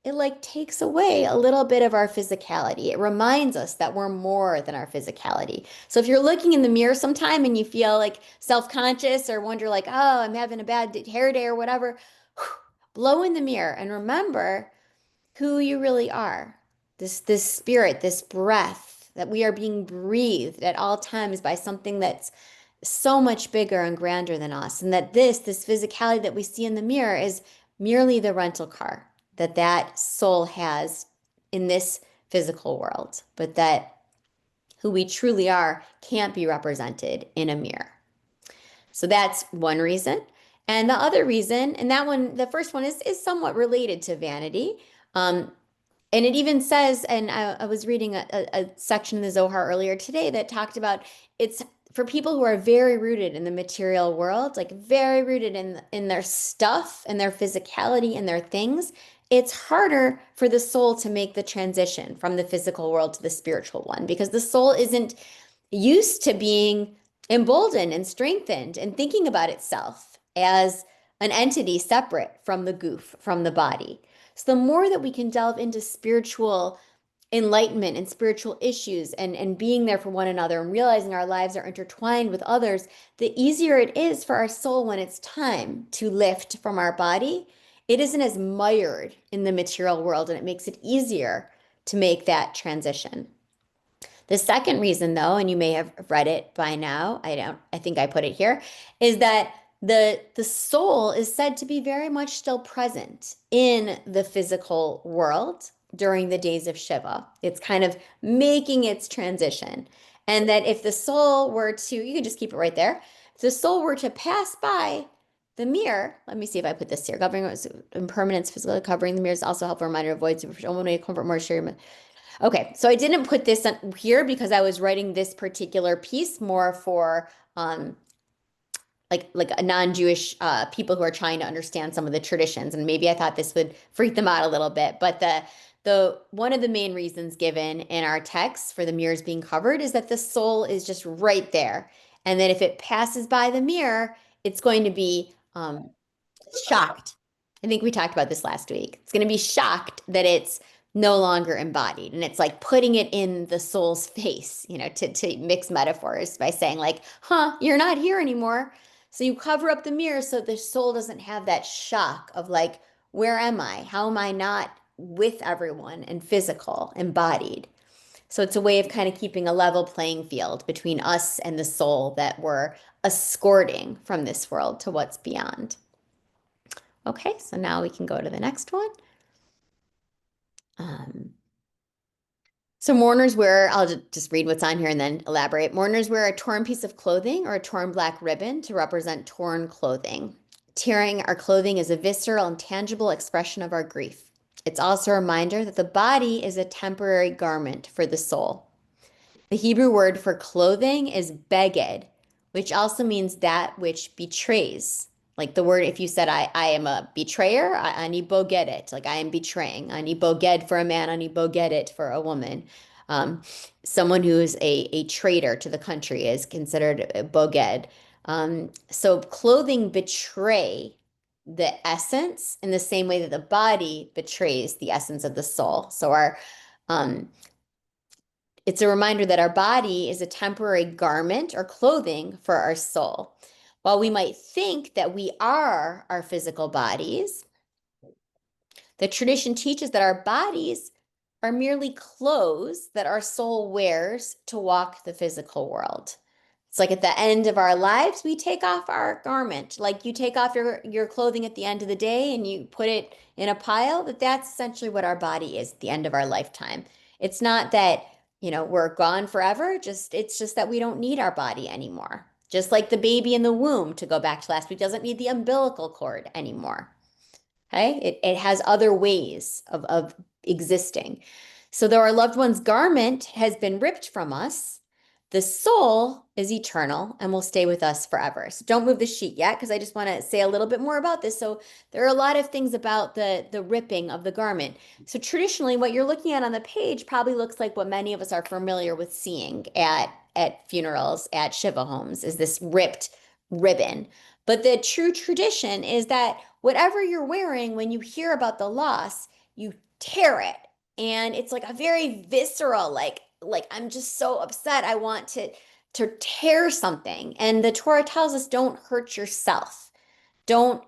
it takes away a little bit of our physicality. It reminds us that we're more than our physicality. So if you're looking in the mirror sometime and you feel self-conscious or wonder oh, I'm having a bad hair day or whatever, blow in the mirror and remember who you really are. This spirit, this breath, that we are being breathed at all times by something that's so much bigger and grander than us, and that this physicality that we see in the mirror is merely the rental car that soul has in this physical world, but that who we truly are can't be represented in a mirror. So that's one reason. And the other reason, and that one, the first one is somewhat related to vanity. And it even says, and I was reading a section in the Zohar earlier today that talked about it's for people who are very rooted in the material world, like very rooted in their stuff and their physicality and their things. It's harder for the soul to make the transition from the physical world to the spiritual one, because the soul isn't used to being emboldened and strengthened and thinking about itself as an entity separate from the goof, from the body. So the more that we can delve into spiritual enlightenment and spiritual issues and being there for one another and realizing our lives are intertwined with others, the easier it is for our soul when it's time to lift from our body. It isn't as mired in the material world, and it makes it easier to make that transition. The second reason, though, and you may have read it by now, I think I put it here, is that the soul is said to be very much still present in the physical world during the days of Shiva. It's kind of making its transition. And that if the soul were to, you can just keep it right there, if the soul were to pass by the mirror, let me see if I put this here, covering impermanence, physically covering the mirror is also helpful reminder of void superficial, one way to comfort more sure. Okay, so I didn't put this here because I was writing this particular piece more for like a non-Jewish people who are trying to understand some of the traditions, and maybe I thought this would freak them out a little bit. But the one of the main reasons given in our text for the mirrors being covered is that the soul is just right there, and that if it passes by the mirror, it's going to be shocked. I think we talked about this last week. It's going to be shocked that it's no longer embodied. And it's like putting it in the soul's face, to mix metaphors by saying like, you're not here anymore. So you cover up the mirror so the soul doesn't have that shock of like, where am I? How am I not with everyone and physical, embodied? So it's a way of kind of keeping a level playing field between us and the soul that we're escorting from this world to what's beyond. Okay, so now we can go to the next one. So mourners wear, I'll just read what's on here and then elaborate. Mourners wear a torn piece of clothing or a torn black ribbon to represent torn clothing. Tearing our clothing is a visceral and tangible expression of our grief. It's also a reminder that the body is a temporary garment for the soul. The Hebrew word for clothing is beged, which also means that which betrays. Like the word, if you said, I am a betrayer, ani bogedet, like I am betraying. Ani boged for a man, ani bogedet for a woman. Someone who is a traitor to the country is considered a boged. So clothing betray the essence in the same way that the body betrays the essence of the soul. So it's a reminder that our body is a temporary garment or clothing for our soul. While we might think that we are our physical bodies, the tradition teaches that our bodies are merely clothes that our soul wears to walk the physical world. It's like at the end of our lives, we take off our garment. Like you take off your clothing at the end of the day and you put it in a pile, that's essentially what our body is at the end of our lifetime. It's not that, we're gone forever. It's just that we don't need our body anymore. Just like the baby in the womb, to go back to last week, doesn't need the umbilical cord anymore. Okay? It has other ways of existing. So though our loved one's garment has been ripped from us, the soul is eternal and will stay with us forever. So don't move the sheet yet, because I just want to say a little bit more about this. So there are a lot of things about the ripping of the garment. So traditionally, what you're looking at on the page probably looks like what many of us are familiar with seeing at funerals, at Shiva homes, is this ripped ribbon. But the true tradition is that whatever you're wearing, when you hear about the loss, you tear it. And it's like a very visceral, like I'm just so upset. I want to tear something. And the Torah tells us don't hurt yourself. Don't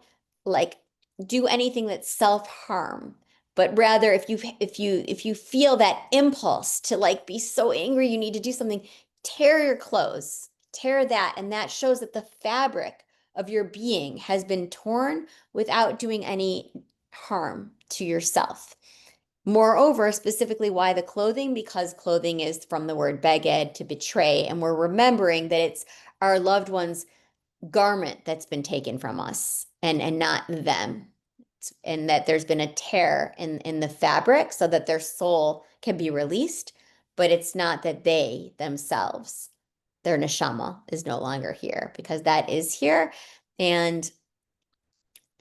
do anything that's self-harm. but rather if you feel that impulse to like be so angry, you need to do something, tear your clothes, tear that. And that shows that the fabric of your being has been torn without doing any harm to yourself. Moreover, specifically why the clothing? Because clothing is from the word beged, to betray, and we're remembering that it's our loved one's garment that's been taken from us and not them. And that there's been a tear in the fabric so that their soul can be released, but it's not that they themselves, their neshama, is no longer here, because that is here. And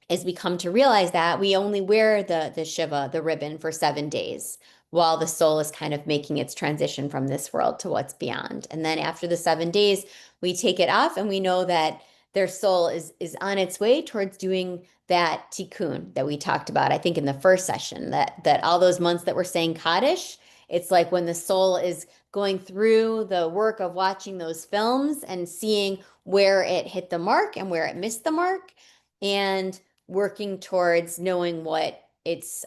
as we come to realize that, we only wear the shiva, the ribbon, for 7 days while the soul is kind of making its transition from this world to what's beyond. And then after the 7 days, we take it off, and we know that their soul is on its way towards doing that tikkun that we talked about, I think in the first session, that all those months that we're saying Kaddish, it's like when the soul is going through the work of watching those films and seeing where it hit the mark and where it missed the mark, and working towards knowing what it's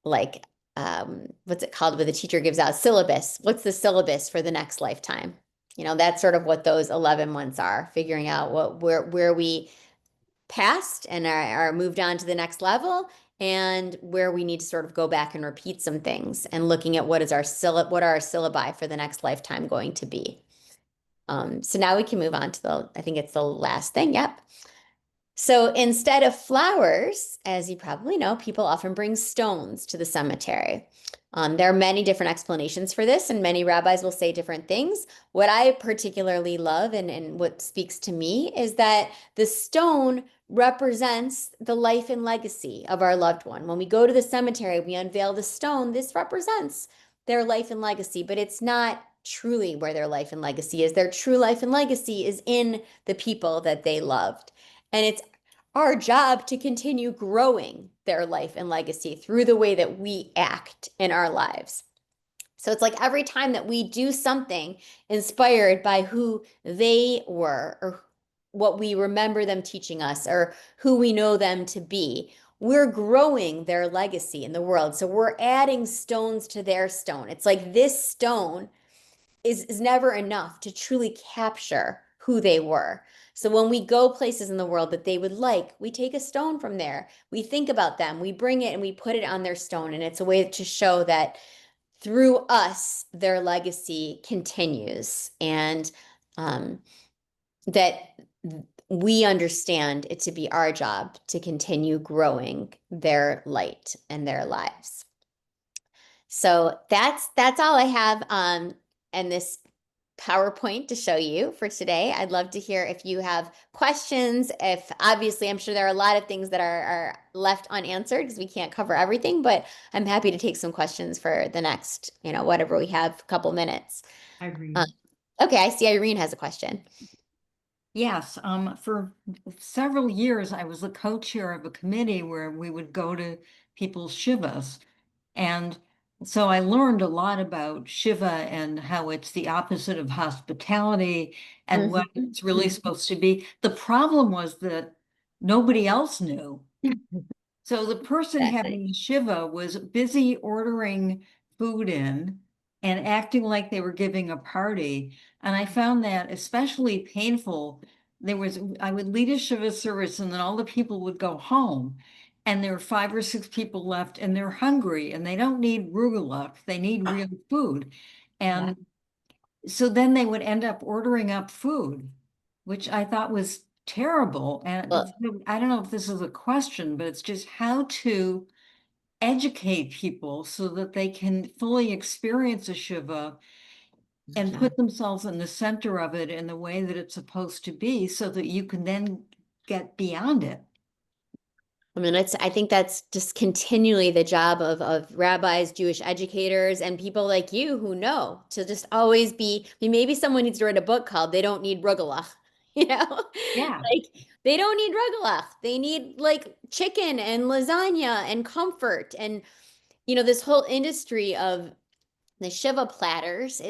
like, what's it called, where the teacher gives out syllabus. What's the syllabus for the next lifetime? You know, that's sort of what those 11 months are, figuring out where we passed and are moved on to the next level, and where we need to sort of go back and repeat some things, and looking at what are our syllabi for the next lifetime going to be. So now we can move on to I think it's the last thing. Yep. So instead of flowers, as you probably know, people often bring stones to the cemetery. There are many different explanations for this, and many rabbis will say different things. What I particularly love and what speaks to me is that the stone represents the life and legacy of our loved one. When we go to the cemetery, we unveil the stone. This represents their life and legacy, but it's not truly where their life and legacy is. Their true life and legacy is in the people that they loved. And it's our job to continue growing their life and legacy through the way that we act in our lives. So it's like every time that we do something inspired by who they were, or what we remember them teaching us, or who we know them to be, we're growing their legacy in the world. So we're adding stones to their stone. It's like this stone is never enough to truly capture who they were. So when we go places in the world that they would like, we take a stone from there. We think about them, we bring it and we put it on their stone. And it's a way to show that through us, their legacy continues, and that we understand it to be our job to continue growing their light and their lives. So that's all I have and this PowerPoint to show you for today. I'd love to hear if you have questions. If obviously, I'm sure there are a lot of things that are left unanswered because we can't cover everything, but I'm happy to take some questions for the next, whatever we have, couple minutes. Irene. Okay, I see Irene has a question. Yes, for several years, I was the co-chair of a committee where we would go to people's shivas. And so I learned a lot about Shiva and how it's the opposite of hospitality and what it's really supposed to be. The problem was that nobody else knew. So the person having the Shiva was busy ordering food in and acting like they were giving a party. And I found that especially painful. I would lead a Shiva service, and then all the people would go home. And there are 5 or 6 people left, and they're hungry, and they don't need rugula. They need real food. And so then they would end up ordering up food, which I thought was terrible. And I don't know if this is a question, but it's just how to educate people so that they can fully experience a Shiva and put themselves in the center of it in the way that it's supposed to be, so that you can then get beyond it. I mean, I think that's just continually the job of rabbis, Jewish educators, and people like you who know to just always be. I mean, maybe someone needs to write a book called "They Don't Need Rugelach," Yeah, like they don't need rugelach. They need like chicken and lasagna and comfort, and this whole industry of the Shiva platters.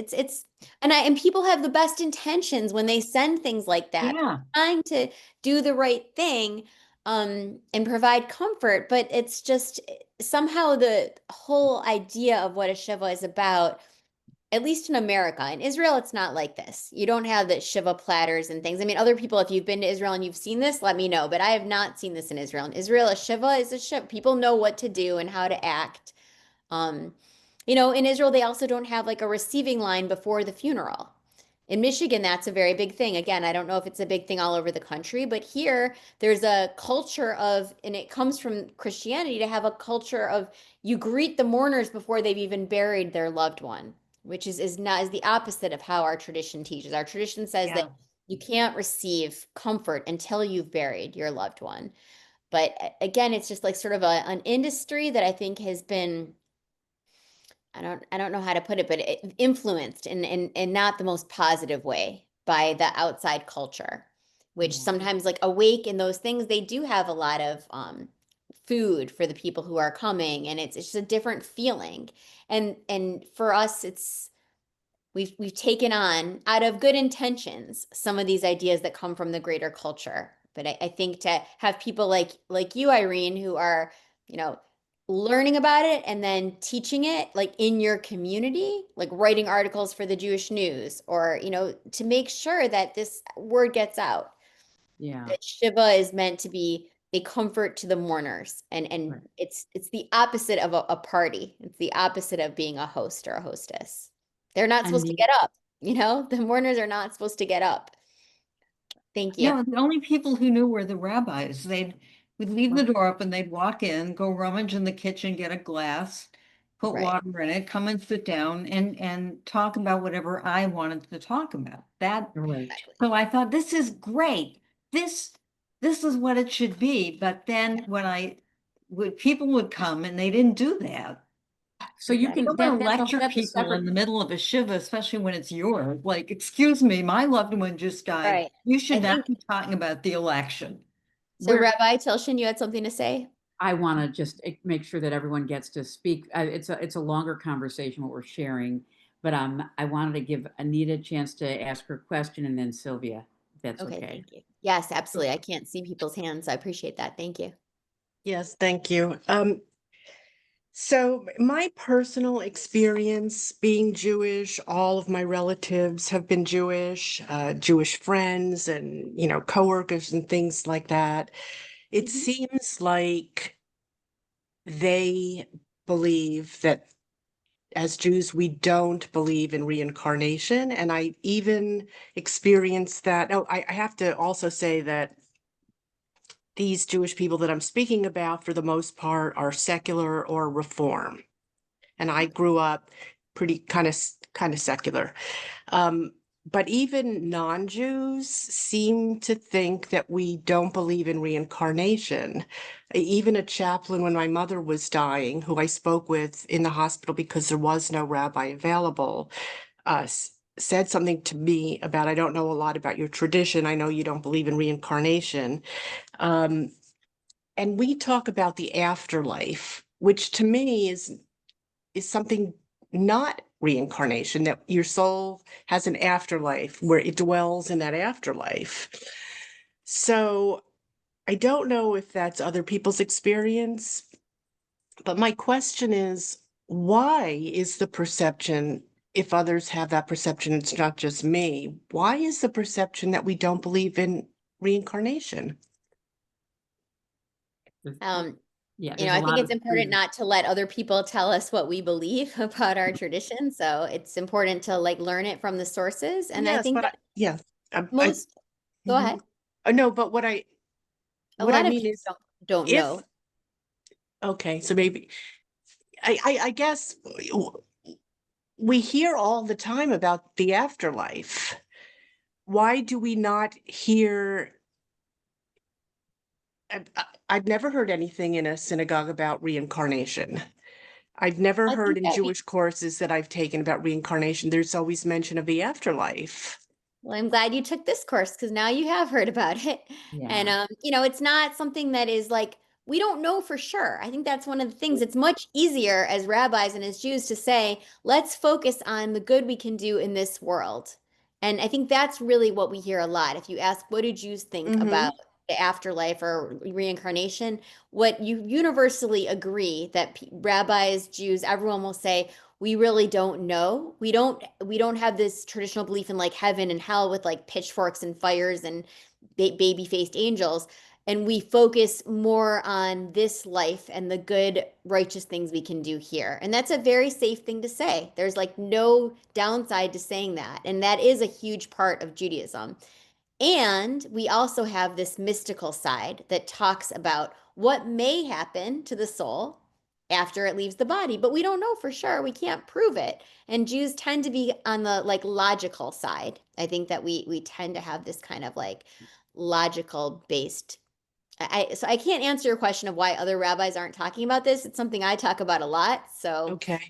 And people have the best intentions when they send things like that. Yeah. Trying to do the right thing and provide comfort, but it's just somehow the whole idea of what a Shiva is about, at least in America, in Israel, it's not like this. You don't have the Shiva platters and things. I mean, other people, if you've been to Israel and you've seen this, let me know. But I have not seen this in Israel. In Israel, a Shiva is a Shiva. People know what to do and how to act. Um, in Israel, they also don't have like a receiving line before the funeral. In Michigan, that's a very big thing. Again, I don't know if it's a big thing all over the country, but here there's a culture of, and it comes from Christianity, to have a culture of you greet the mourners before they've even buried their loved one, which is the opposite of how our tradition teaches. Our tradition says that you can't receive comfort until you've buried your loved one. But again, it's just like sort of an industry that I think has been, I don't know how to put it, but influenced in not the most positive way by the outside culture, which sometimes like Awake and those things, they do have a lot of food for the people who are coming, and it's just a different feeling. And for us, we've taken on, out of good intentions, some of these ideas that come from the greater culture. But I think to have people like you, Irene, who are, learning about it and then teaching it like in your community, like writing articles for the Jewish News, or, to make sure that this word gets out. Yeah. That Shiva is meant to be a comfort to the mourners. And Right. it's the opposite of a party. It's the opposite of being a host or a hostess. They're not I supposed to mean, get up, the mourners are not supposed to get up. Thank you. No, the only people who knew were the rabbis. We'd leave the door open, they'd walk in, go rummage in the kitchen, get a glass, put Right. water in it, come and sit down and talk about whatever I wanted to talk about. right. So I thought, this is great. This is what it should be. But then people would come and they didn't do that. So you You can, don't want to that's lecture a people separate, in the middle of a shiva, especially when it's yours. Like, excuse me, my loved one just died. Right. You I should not think be talking about the election. so. We're, Rabbi Tilshin, you had something to say? I want to just make sure that everyone gets to speak. It's a longer conversation what we're sharing, but I wanted to give Anita a chance to ask her question, and then Sylvia, if that's Okay, okay. thank you. Yes, absolutely. I can't see people's hands. So I appreciate that. Thank you. Yes, thank you. So my personal experience being Jewish, all of my relatives have been Jewish, Jewish friends and, coworkers and things like that. It seems like they believe that as Jews, we don't believe in reincarnation. And I even experienced that. Oh, I have to also say that these Jewish people that I'm speaking about, for the most part, are secular or reform. And I grew up pretty kind of secular. But even non-Jews seem to think that we don't believe in reincarnation. Even a chaplain, when my mother was dying, who I spoke with in the hospital because there was no rabbi available, said something to me about, I don't know a lot about your tradition. I know you don't believe in reincarnation. And we talk about the afterlife, which to me is something not reincarnation, that your soul has an afterlife where it dwells in that afterlife. So I don't know if that's other people's experience, but my question is, why is the perception, if others have that perception, it's not just me, why is the perception that we don't believe in reincarnation? Yeah, I think it's important not to let other people tell us what we believe about our tradition. So it's important to learn it from the sources. And I Yes, think but that I, most, go ahead. no, but what A I lot of mean people is, don't if know. okay, so maybe I guess we hear all the time about the afterlife. Why do we not hear? I've never heard anything in a synagogue about reincarnation. I've never I heard think in that Jewish courses that I've taken about reincarnation. There's always mention of the afterlife. Well, I'm glad you took this course because now you have heard about it. And Yeah. it's not something that is we don't know for sure. I think that's one of the things. It's much easier as rabbis and as Jews to say, let's focus on the good we can do in this world. And I think that's really what we hear a lot. If you ask, what do Jews think Mm-hmm. about the afterlife or reincarnation, what you universally agree that rabbis, Jews, everyone will say, we really don't know. We don't have this traditional belief in like heaven and hell with like pitchforks and fires and baby-faced angels. And we focus more on this life and the good, righteous things we can do here. And that's a very safe thing to say. There's like no downside to saying that. And that is a huge part of Judaism. And we also have this mystical side that talks about what may happen to the soul after it leaves the body, but we don't know for sure. We can't prove it. And Jews tend to be on the like logical side. I think that we tend to have this kind of like logical based. So I can't answer your question of why other rabbis aren't talking about this. It's something I talk about a lot. So Okay.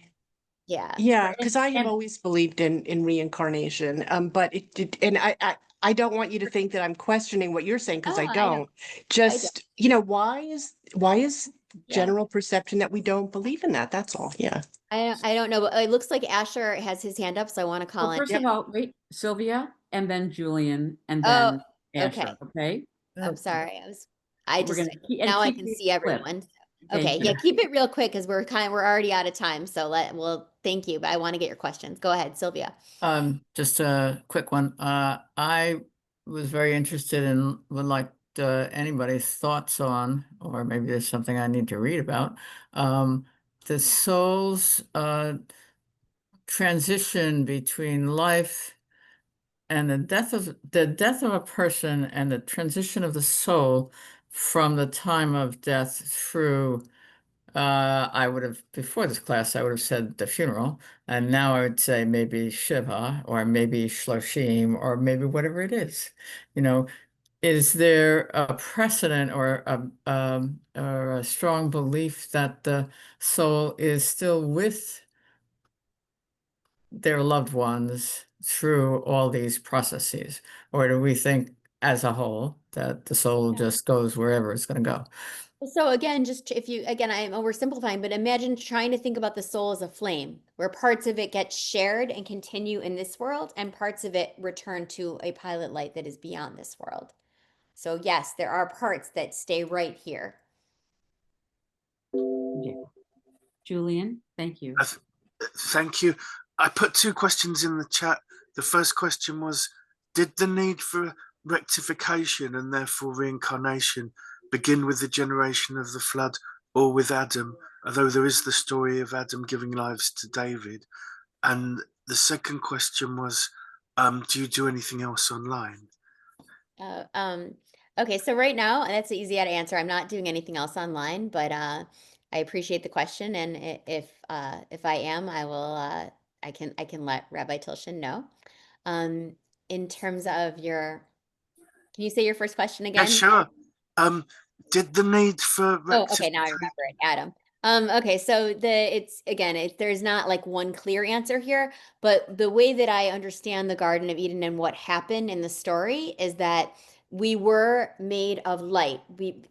yeah. Yeah, because I have and- always believed in reincarnation. But it did, and I don't want you to think that I'm questioning what you're saying, because No, I I don't. Just, why is Yeah. general perception that we don't believe in that? That's all. Yeah. I don't know, but it looks like Asher has his hand up, so I want to call Well, in. first of all, wait, Sylvia, and then Julian, and Oh, then okay. Asher, okay? I'm sorry. We're gonna keep, and now I keep can it see quick. everyone. Thank Okay, you. yeah, keep it real quick because we're already out of time. So thank you, but I want to get your questions. Go ahead, Sylvia. Just a quick one. I was very interested in would like anybody's thoughts on, or maybe there's something I need to read about, the soul's transition between life and the death of a person and the transition of the soul from the time of death through I would have, before this class, I would have said the funeral, and now I would say maybe Shiva, or maybe Shloshim, or maybe whatever it is. Is there a precedent or a strong belief that the soul is still with their loved ones through all these processes? Or do we think as a whole that the soul just goes wherever it's going to go? So again, just if you, again, I'm oversimplifying, but imagine trying to think about the soul as a flame, where parts of it get shared and continue in this world, and parts of it return to a pilot light that is beyond this world. So yes, there are parts that stay right here. Okay. Julian, thank you. Thank you. I put two questions in the chat. The first question was, did the need for rectification and therefore reincarnation begin with the generation of the flood or with Adam, although there is the story of Adam giving lives to David? And the second question was, do you do anything else online? Okay, so right now, and that's easy to answer. I'm not doing anything else online, but I appreciate the question, and if I am, I will I can let Rabbi Tilshin know. In terms of your, can you say your first question Yeah, again? sure. Did the need for Oh, okay, now I remember it, Adam. Okay, so there's not like one clear answer here, but the way that I understand the Garden of Eden and what happened in the story is that we were made of light.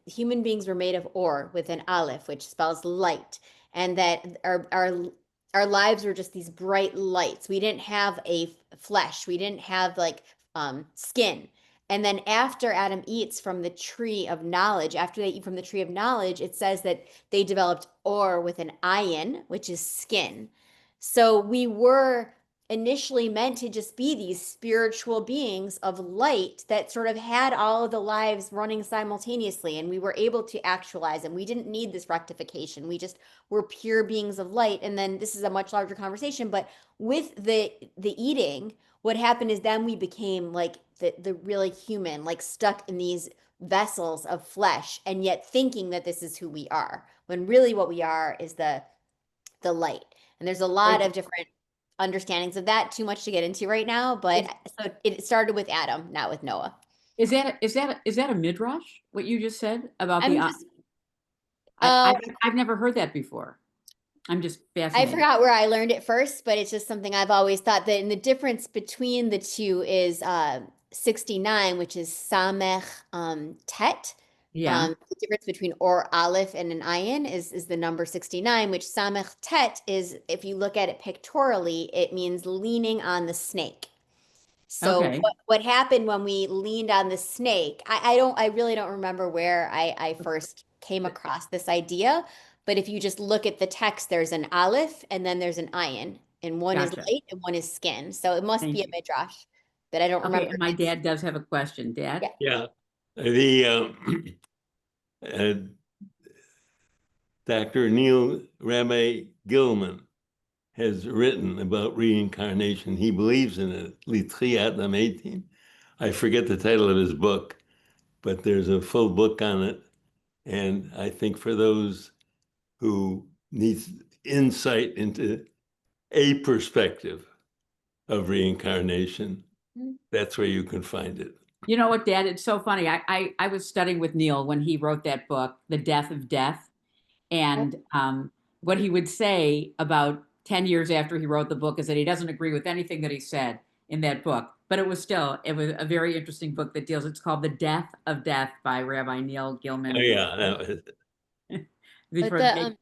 Human beings were made of or with an aleph, which spells light, and that our lives were just these bright lights. We didn't have a flesh. We didn't have like skin. And then after Adam eats from the tree of knowledge, after they eat from the tree of knowledge, it says that they developed or with an ayin, which is skin. So we were initially meant to just be these spiritual beings of light that sort of had all of the lives running simultaneously, and we were able to actualize them. We didn't need this rectification. We just were pure beings of light. And then this is a much larger conversation, but with the eating, what happened is then we became like the really human, like stuck in these vessels of flesh, and yet thinking that this is who we are, when really what we are is the light. And there's a lot of different understandings of that, too much to get into right now, but so it started with Adam, not with Noah. Is that a midrash? What you just said about I've never heard that before. I'm just fascinated. I forgot where I learned it first, but it's just something I've always thought that, and the difference between the two is 69, which is Samech Tet. Yeah. The difference between or aleph and an ayin is the number 69, which Samech Tet is, if you look at it pictorially, it means leaning on the snake. So Okay. what happened when we leaned on the snake, I really don't remember where I first came across this idea, but if you just look at the text, there's an aleph and then there's an ayin, and one is Gotcha. light and one is skin. So it must Thank be a you. midrash, but I don't Okay, remember. and my dad does have a question. Dad? Yeah. Yeah, the Dr. Neil Rabbi Gilman has written about reincarnation. He believes in it. Litriat Lametim. I forget the title of his book, but there's a full book on it. And I think for those who need insight into a perspective of reincarnation, that's where you can find it. You know what, Dad? It's so funny. I was studying with Neil when he wrote that book, The Death of Death. And what he would say about 10 years after he wrote the book is that he doesn't agree with anything that he said in that book. But it was a very interesting book that deals, it's called The Death of Death by Rabbi Neil Gilman. Oh, yeah. That was, But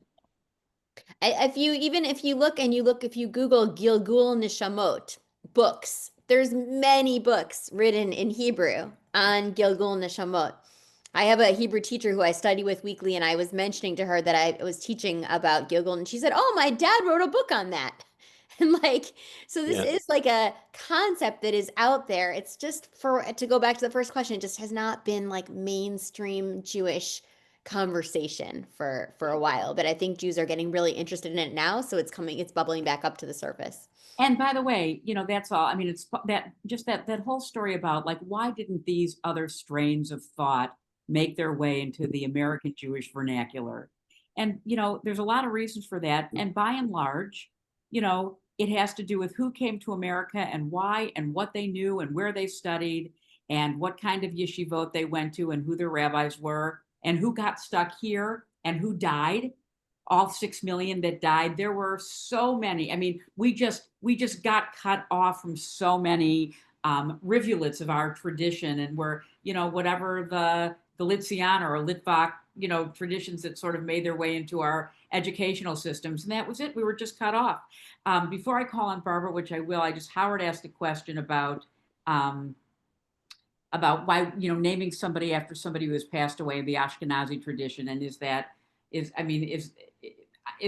if you Google Gilgul Nishamot books, there's many books written in Hebrew on Gilgul Nishamot. I have a Hebrew teacher who I study with weekly, and I was mentioning to her that I was teaching about Gilgul, and she said, "Oh, my dad wrote a book on that." And like, so this is like a concept that is out there. It's just to go back to the first question, it just has not been like mainstream Jewish conversation for a while, but I think Jews are getting really interested in it now, so it's bubbling back up to the surface. And by the way, that's all. I mean, it's that whole story about like, why didn't these other strains of thought make their way into the American Jewish vernacular? And, there's a lot of reasons for that. And by and large, it has to do with who came to America and why and what they knew and where they studied and what kind of yeshivot they went to and who their rabbis were and who got stuck here and who died. All 6 million that died. There were so many. I mean, we just got cut off from so many rivulets of our tradition, and we're, whatever the Litziana or Litvak, traditions that sort of made their way into our educational systems, and that was it. We were just cut off. Before I call on Barbara, which I will, Howard asked a question about why, naming somebody after somebody who has passed away in the Ashkenazi tradition, and is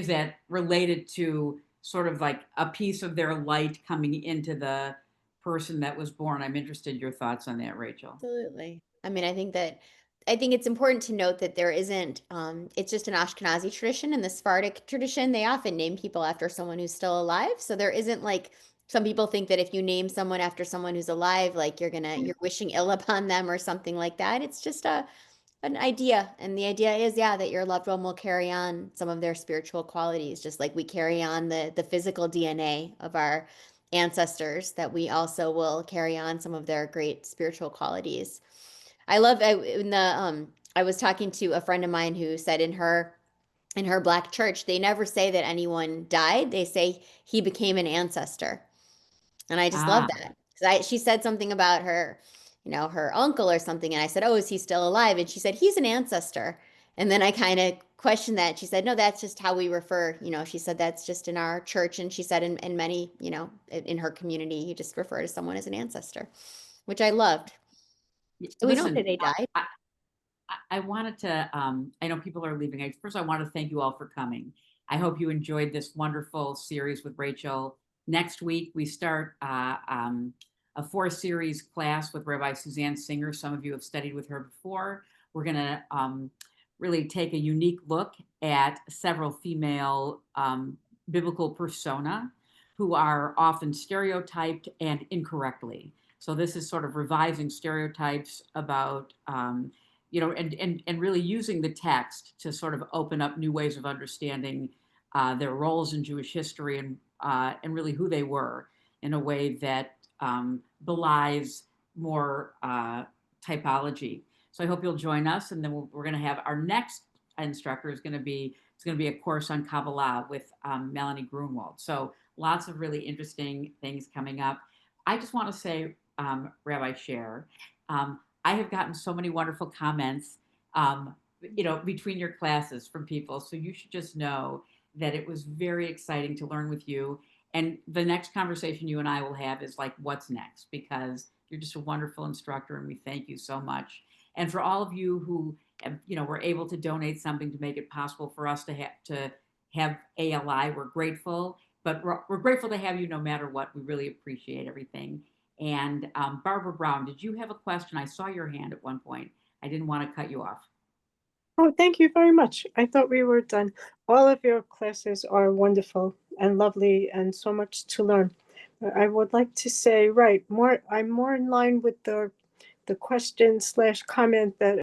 that related to sort of like a piece of their light coming into the person that was born? I'm interested in your thoughts on that, Rachel. Absolutely. I mean, I think it's important to note that there isn't, it's just an Ashkenazi tradition. In the Sephardic tradition, they often name people after someone who's still alive. So there isn't like, some people think that if you name someone after someone who's alive, like you're wishing ill upon them or something like that. It's just an idea. And the idea is, that your loved one will carry on some of their spiritual qualities, just like we carry on the physical DNA of our ancestors, that we also will carry on some of their great spiritual qualities. I was talking to a friend of mine who said in her Black church, they never say that anyone died. They say he became an ancestor. And I just love that. 'Cause she said something about her, her uncle or something. And I said, "Oh, is he still alive?" And she said, "He's an ancestor." And then I kind of questioned that. She said, "No, that's just how we refer." She said, "That's just in our church." And she said, in many, in her community, you just refer to someone as an ancestor, which I loved. So we know that they died. I wanted to, I know people are leaving. First, I want to thank you all for coming. I hope you enjoyed this wonderful series with Rachel. Next week, we start a 4-series class with Rabbi Suzanne Singer. Some of you have studied with her before. We're going to really take a unique look at several female biblical persona who are often stereotyped and incorrectly. So this is sort of revising stereotypes about, and really using the text to sort of open up new ways of understanding their roles in Jewish history and really who they were in a way that belies more typology. So I hope you'll join us, and then we're going to have our next instructor is going to be a course on Kabbalah with Melanie Grunwald. So lots of really interesting things coming up. I just want to say, Rabbi Shere, I have gotten so many wonderful comments, between your classes from people. So you should just know that it was very exciting to learn with you. And the next conversation you and I will have is like, what's next? Because you're just a wonderful instructor, and we thank you so much. And for all of you who, were able to donate something to make it possible for us to have ALI, we're grateful. But we're grateful to have you no matter what. We really appreciate everything. And Barbara Brown, did you have a question? I saw your hand at one point. I didn't want to cut you off. Oh, thank you very much. I thought we were done. All of your classes are wonderful and lovely and so much to learn. I would like to say, I'm more in line with the question/comment that